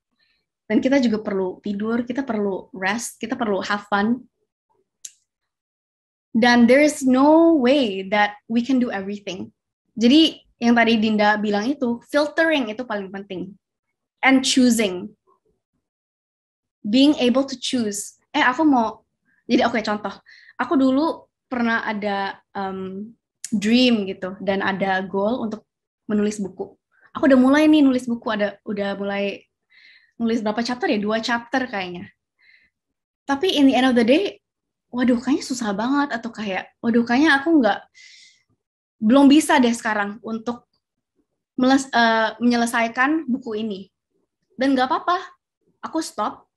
[SPEAKER 2] Dan kita juga perlu tidur, kita perlu rest, kita perlu have fun. Dan there's no way that we can do everything. Jadi yang tadi Dinda bilang itu, filtering itu paling penting. And choosing. Being able to choose. Aku mau, jadi oke, contoh. Aku dulu pernah ada dream gitu, dan ada goal untuk menulis buku. Aku udah mulai nih nulis buku, udah mulai nulis berapa chapter ya? 2 chapter kayaknya. Tapi in the end of the day, waduh kayaknya susah banget, atau kayak, waduh kayaknya aku belum bisa deh sekarang untuk menyelesaikan buku ini. Dan nggak apa-apa, aku stop,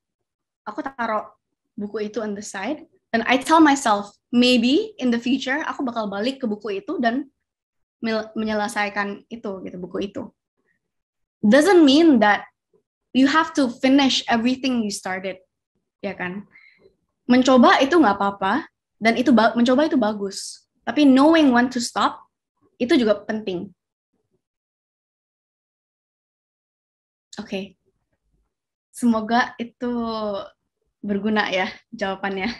[SPEAKER 2] aku taruh buku itu on the side, dan I tell myself, maybe in the future aku bakal balik ke buku itu dan menyelesaikan itu, gitu, buku itu. Doesn't mean that you have to finish everything you started, ya kan? Mencoba itu nggak apa-apa, dan mencoba itu bagus. Tapi knowing when to stop, itu juga penting. Oke. Semoga itu berguna ya jawabannya.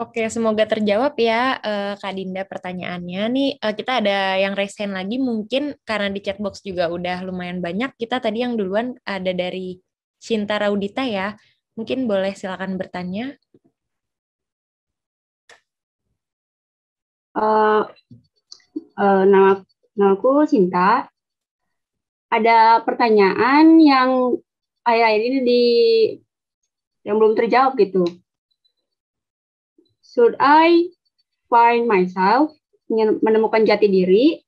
[SPEAKER 1] Oke, semoga terjawab ya Kak Dinda pertanyaannya. Nih kita ada yang raise hand lagi, mungkin karena di chatbox juga udah lumayan banyak. Kita tadi yang duluan ada dari Shinta Raudita ya. Mungkin boleh silakan bertanya.
[SPEAKER 5] Namaku Cinta. Ada pertanyaan yang akhir-akhir ini yang belum terjawab gitu. Should I find myself, menemukan jati diri,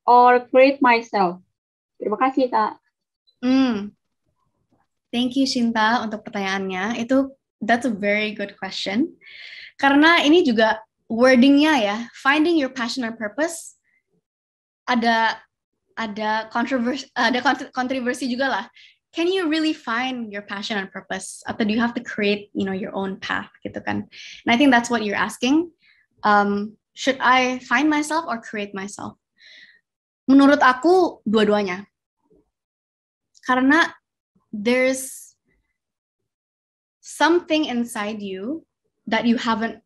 [SPEAKER 5] or create myself? Terima kasih, Kak.
[SPEAKER 2] Thank you, Shinta, untuk pertanyaannya. That's a very good question. Karena ini juga wordingnya ya, finding your passion and purpose, ada kontroversi juga lah. Can you really find your passion and purpose? Atau do you have to create, your own path, gitu kan? And I think that's what you're asking. Should I find myself or create myself? Menurut aku, dua-duanya. Karena there's something inside you that you haven't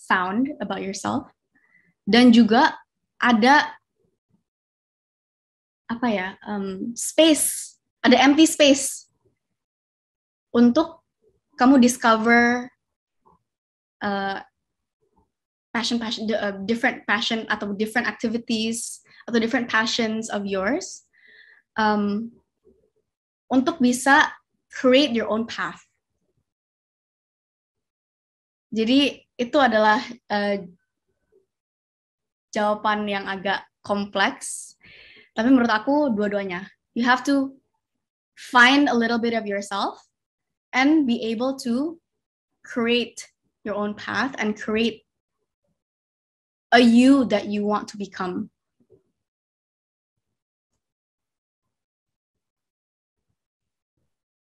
[SPEAKER 2] found about yourself, dan juga ada space, ada empty space untuk kamu discover different passion atau different activities atau different passions of yours, untuk bisa create your own path. Jadi itu adalah jawaban yang agak kompleks, tapi menurut aku dua-duanya. You have to find a little bit of yourself and be able to create your own path and create a you that you want to become.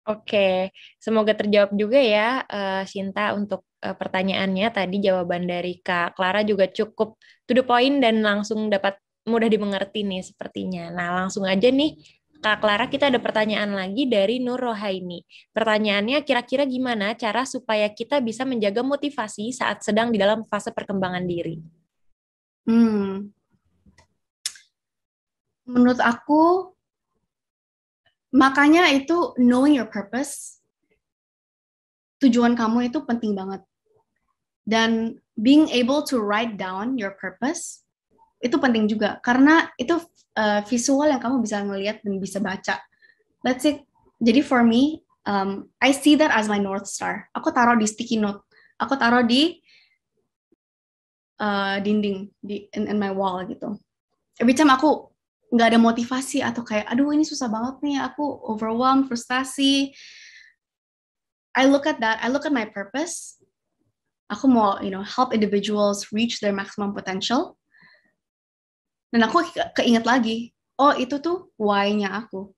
[SPEAKER 1] Oke, semoga terjawab juga ya, Shinta, untuk pertanyaannya. Tadi jawaban dari Kak Clara juga cukup to the point dan langsung dapat mudah dimengerti nih sepertinya. Nah, langsung aja nih, Kak Clara, kita ada pertanyaan lagi dari Nur Rohaini. Pertanyaannya, kira-kira gimana cara supaya kita bisa menjaga motivasi saat sedang di dalam fase perkembangan diri?
[SPEAKER 2] Menurut aku, makanya itu knowing your purpose, tujuan kamu itu penting banget. Dan being able to write down your purpose, itu penting juga. Karena itu visual yang kamu bisa ngelihat dan bisa baca. That's it. Jadi for me, I see that as my North Star. Aku taruh di sticky note. Aku taruh di dinding, in my wall gitu. Every time aku nggak ada motivasi atau kayak, aduh ini susah banget nih, aku overwhelmed, frustasi, I look at that, I look at my purpose. Aku mau, help individuals reach their maximum potential. Dan aku keinget lagi, oh itu tuh why-nya aku.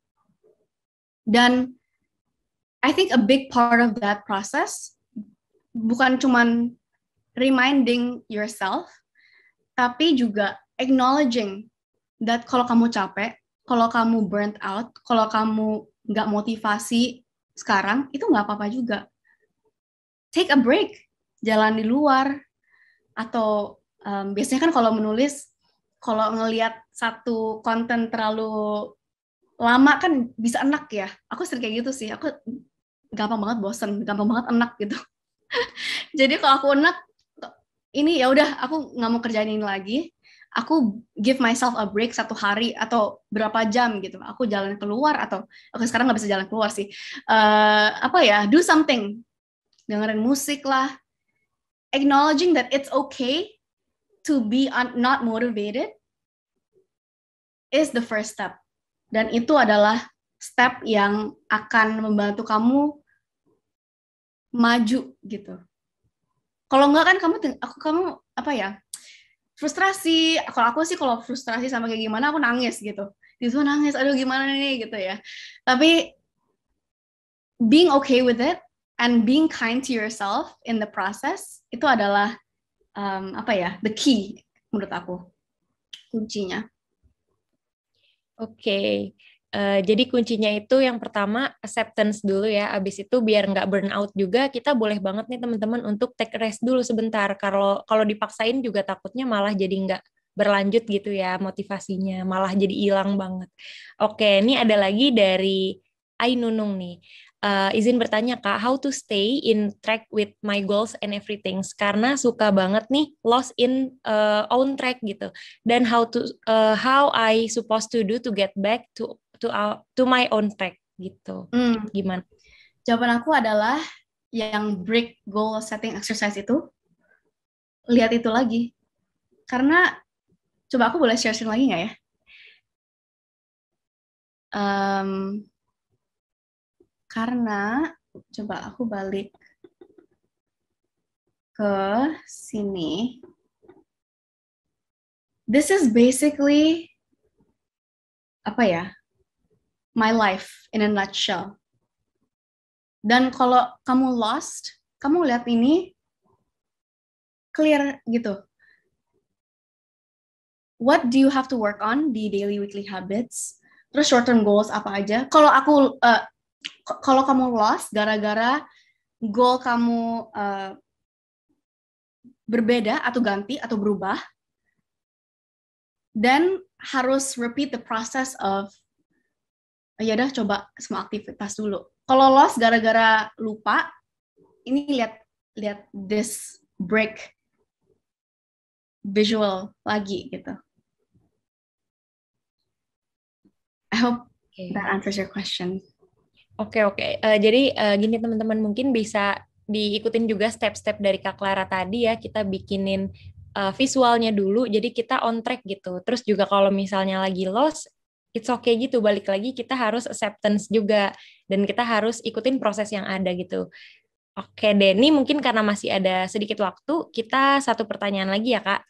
[SPEAKER 2] Dan I think a big part of that process bukan cuman reminding yourself, tapi juga acknowledging that kalau kamu capek, kalau kamu burnt out, kalau kamu nggak motivasi sekarang, itu nggak apa-apa juga. take a break, jalan di luar, atau biasanya kan kalau menulis, kalau ngelihat satu konten terlalu lama kan bisa enak ya. Aku sering kayak gitu sih. Aku gampang banget bosen, gampang banget enak gitu. Jadi kalau aku enak, ini ya udah aku nggak mau kerjain ini lagi. Aku give myself a break 1 hari atau berapa jam gitu. Aku jalan keluar atau aku sekarang nggak bisa jalan keluar sih. Do something, dengerin musik lah. Acknowledging that it's okay to be not motivated is the first step. Dan itu adalah step yang akan membantu kamu maju gitu. Kalau enggak kan kamu frustrasi. Kalau aku sih kalau frustrasi sama kayak gimana aku nangis gitu. Itu nangis, aduh gimana nih gitu ya. Tapi being okay with it and being kind to yourself in the process itu adalah the key menurut aku, kuncinya.
[SPEAKER 1] Oke. Jadi kuncinya itu yang pertama acceptance dulu ya. Abis itu biar nggak burn out juga, kita boleh banget nih teman-teman untuk take rest dulu sebentar. Kalau dipaksain juga takutnya malah jadi nggak berlanjut gitu ya motivasinya, malah jadi hilang banget. Oke, ini ada lagi dari Ainunung nih. Izin bertanya Kak, how to stay in track with my goals and everything? Karena suka banget nih lost in own track gitu. Dan how I supposed to do to get back to my own track gitu. Gimana?
[SPEAKER 2] Jawaban aku adalah yang break goal setting exercise itu, lihat itu lagi. Karena coba aku boleh share lagi nggak ya? Karena coba aku balik ke sini. This is basically my life in a nutshell. Dan kalau kamu lost, kamu lihat ini clear gitu. What do you have to work on di daily weekly habits? Terus short term goals apa aja? Kalau kamu lost gara-gara goal kamu berbeda atau ganti atau berubah, dan harus repeat the process of ya udah coba semua aktivitas dulu. Kalau lost gara-gara lupa, ini lihat this break visual lagi gitu. I hope that answers your question.
[SPEAKER 1] Oke. Jadi gini teman-teman, mungkin bisa diikutin juga step-step dari Kak Clara tadi ya. Kita bikinin visualnya dulu, jadi kita on track gitu. Terus juga kalau misalnya lagi lost, it's okay gitu. Balik lagi kita harus acceptance juga, dan kita harus ikutin proses yang ada gitu. Oke deh, ini mungkin karena masih ada sedikit waktu, kita satu pertanyaan lagi ya Kak.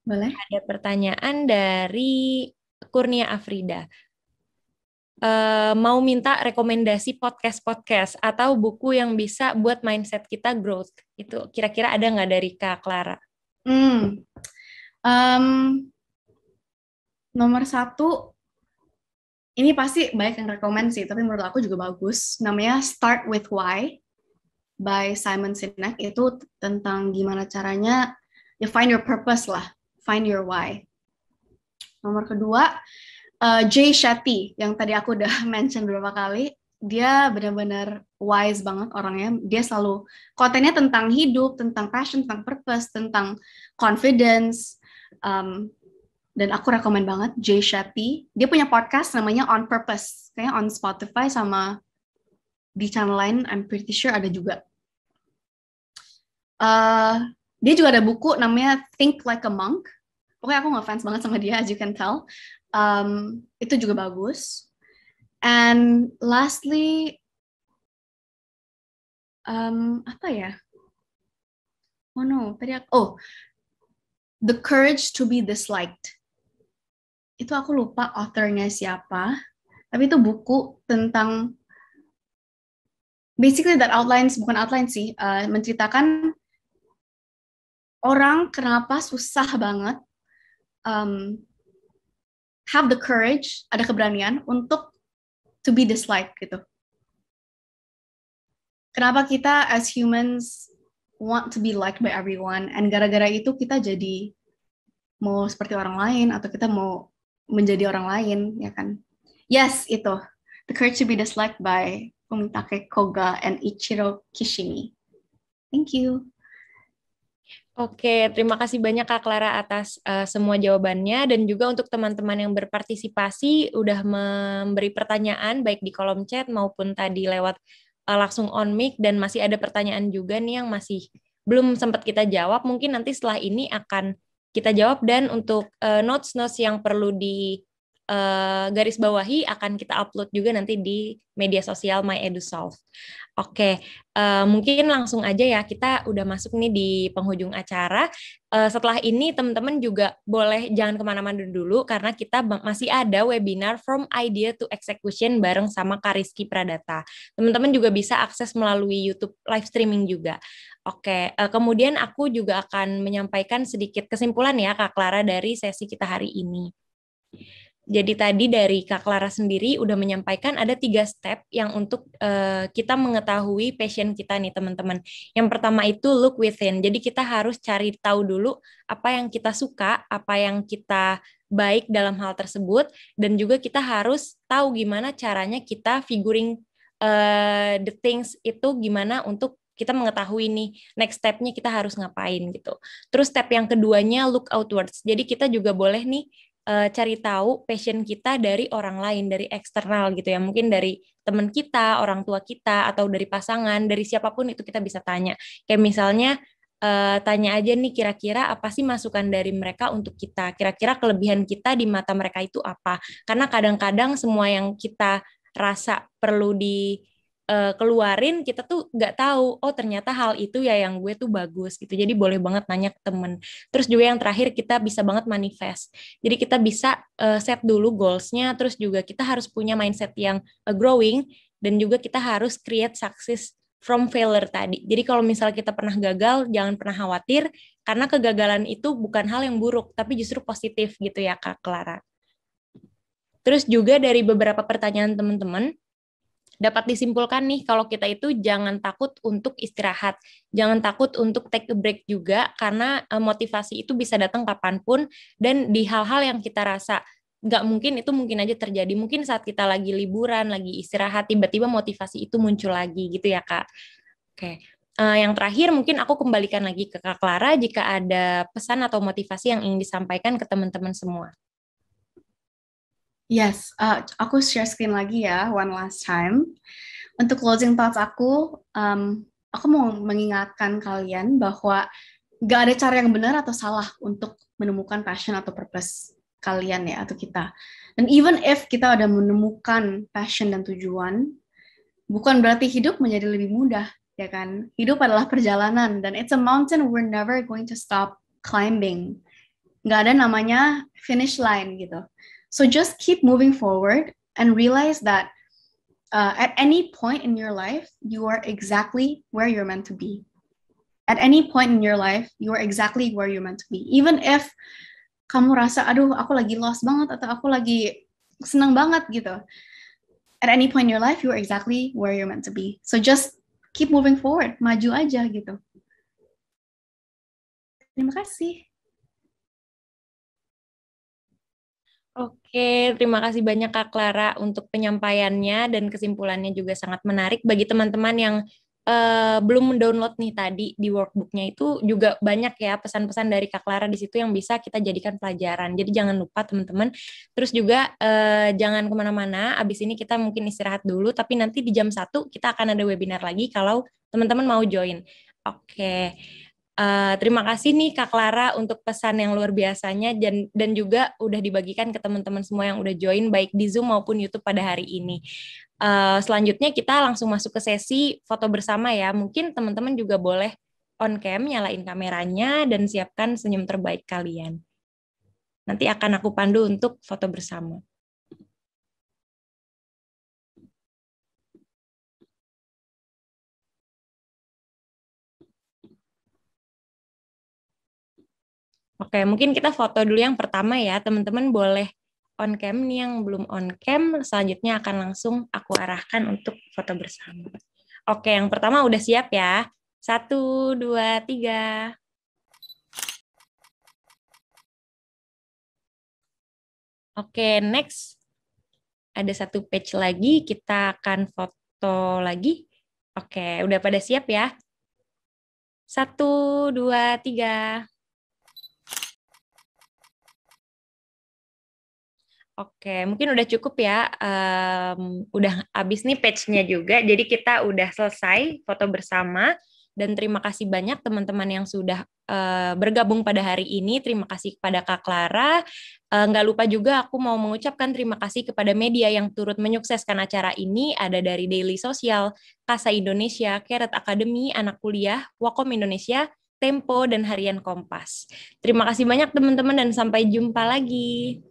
[SPEAKER 2] Boleh.
[SPEAKER 1] Ada pertanyaan dari Kurnia Afrida. Mau minta rekomendasi podcast atau buku yang bisa buat mindset kita growth. Itu kira-kira ada nggak dari Kak Clara?
[SPEAKER 2] Nomor 1, ini pasti banyak yang rekomend sih, tapi menurut aku juga bagus. Namanya Start with Why by Simon Sinek. Itu tentang gimana caranya ya find your purpose lah, find your why. Nomor kedua, Jay Shetty, yang tadi aku udah mention beberapa kali. Dia benar-benar wise banget orangnya. Dia selalu kontennya tentang hidup, tentang passion, tentang purpose, tentang confidence. Dan aku rekomen banget Jay Shetty. Dia punya podcast namanya On Purpose. Kayaknya on Spotify sama di channel lain, I'm pretty sure ada juga. Dia juga ada buku namanya Think Like a Monk. Pokoknya aku ngefans banget sama dia, as you can tell. Itu juga bagus. And lastly, The Courage to be Disliked. Itu aku lupa authornya siapa, tapi itu buku tentang basically that outlines, bukan outline sih, menceritakan orang kenapa susah banget have the courage, ada keberanian untuk to be disliked gitu. Kenapa kita as humans want to be liked by everyone, and gara-gara itu kita jadi mau seperti orang lain atau kita mau menjadi orang lain, ya kan? Yes, itu. The Courage to be Disliked by Fumitake Koga and Ichiro Kishimi. Thank you.
[SPEAKER 1] Oke, terima kasih banyak Kak Clara atas semua jawabannya, dan juga untuk teman-teman yang berpartisipasi udah memberi pertanyaan baik di kolom chat maupun tadi lewat langsung on mic, dan masih ada pertanyaan juga nih yang masih belum sempat kita jawab. Mungkin nanti setelah ini akan kita jawab, dan untuk notes-notes yang perlu di garis bawahi akan kita upload juga nanti di media sosial MyEduSolve. Oke, mungkin langsung aja ya, kita udah masuk nih di penghujung acara. Setelah ini teman-teman juga boleh jangan kemana-mana dulu, karena kita masih ada webinar From Idea to Execution bareng sama Kak Rizky Pradata. Teman-teman juga bisa akses melalui YouTube live streaming juga. Oke, kemudian aku juga akan menyampaikan sedikit kesimpulan ya Kak Clara dari sesi kita hari ini. Jadi tadi dari Kak Clara sendiri udah menyampaikan ada 3 step yang untuk kita mengetahui passion kita nih teman-teman. Yang pertama itu look within. Jadi kita harus cari tahu dulu apa yang kita suka, apa yang kita baik dalam hal tersebut, dan juga kita harus tahu gimana caranya kita figuring the things itu gimana untuk kita mengetahui nih next step-nya kita harus ngapain gitu. Terus step yang keduanya look outwards. Jadi kita juga boleh nih cari tahu passion kita dari orang lain, dari eksternal gitu ya, mungkin dari teman kita, orang tua kita, atau dari pasangan, dari siapapun itu kita bisa tanya. Kayak misalnya tanya aja nih kira-kira apa sih masukan dari mereka untuk kita, kira-kira kelebihan kita di mata mereka itu apa, karena kadang-kadang semua yang kita rasa perlu keluarin, kita tuh nggak tahu, oh ternyata hal itu ya yang gue tuh bagus gitu. Jadi boleh banget nanya ke temen. Terus juga yang terakhir kita bisa banget manifest. Jadi kita bisa set dulu goals-nya, terus juga kita harus punya mindset yang growing, dan juga kita harus create success from failure tadi. Jadi kalau misalnya kita pernah gagal, jangan pernah khawatir, karena kegagalan itu bukan hal yang buruk, tapi justru positif gitu ya Kak Clara. Terus juga dari beberapa pertanyaan teman-teman, dapat disimpulkan nih kalau kita itu jangan takut untuk istirahat, jangan takut untuk take a break juga, karena motivasi itu bisa datang kapanpun, dan di hal-hal yang kita rasa nggak mungkin itu mungkin aja terjadi. Mungkin saat kita lagi liburan, lagi istirahat, tiba-tiba motivasi itu muncul lagi gitu ya Kak. Oke. Yang terakhir mungkin aku kembalikan lagi ke Kak Clara jika ada pesan atau motivasi yang ingin disampaikan ke teman-teman semua.
[SPEAKER 2] Yes, aku share screen lagi ya, one last time. Untuk closing thoughts aku mau mengingatkan kalian bahwa gak ada cara yang benar atau salah untuk menemukan passion atau purpose kalian ya, atau kita. Dan even if kita udah menemukan passion dan tujuan, bukan berarti hidup menjadi lebih mudah, ya kan? Hidup adalah perjalanan, dan it's a mountain we're never going to stop climbing. Gak ada namanya finish line gitu. So just keep moving forward and realize that at any point in your life, you are exactly where you're meant to be. At any point in your life, you are exactly where you're meant to be. Even if kamu rasa, aduh aku lagi lost banget, atau aku lagi senang banget gitu. At any point in your life, you are exactly where you're meant to be. So just keep moving forward, maju aja gitu. Terima kasih.
[SPEAKER 1] Oke, terima kasih banyak Kak Clara untuk penyampaiannya, dan kesimpulannya juga sangat menarik bagi teman-teman yang belum mendownload nih tadi di workbooknya. Itu juga banyak ya pesan-pesan dari Kak Clara di situ yang bisa kita jadikan pelajaran. Jadi jangan lupa teman-teman. Terus juga jangan kemana-mana, abis ini kita mungkin istirahat dulu, tapi nanti di jam 1 kita akan ada webinar lagi kalau teman-teman mau join. Oke. Terima kasih nih Kak Clara untuk pesan yang luar biasanya, dan juga udah dibagikan ke teman-teman semua yang udah join baik di Zoom maupun YouTube pada hari ini. Selanjutnya kita langsung masuk ke sesi foto bersama ya. Mungkin teman-teman juga boleh on cam, nyalain kameranya, dan siapkan senyum terbaik kalian. Nanti akan aku pandu untuk foto bersama. Oke, mungkin kita foto dulu yang pertama ya. Teman-teman boleh on cam nih, yang belum on cam. Selanjutnya akan langsung aku arahkan untuk foto bersama. Oke, yang pertama udah siap ya. 1, 2, 3. Oke, next. Ada satu page lagi, kita akan foto lagi. Oke, udah pada siap ya? 1, 2, 3. Oke, mungkin udah cukup ya. Udah habis nih page-nya juga. Jadi kita udah selesai foto bersama. Dan terima kasih banyak teman-teman yang sudah bergabung pada hari ini. Terima kasih kepada Kak Clara. Nggak lupa juga aku mau mengucapkan terima kasih kepada media yang turut menyukseskan acara ini. Ada dari Daily Sosial, Kasa Indonesia, Keret Academy, Anak Kuliah, Wakom Indonesia, Tempo, dan Harian Kompas. Terima kasih banyak teman-teman dan sampai jumpa lagi.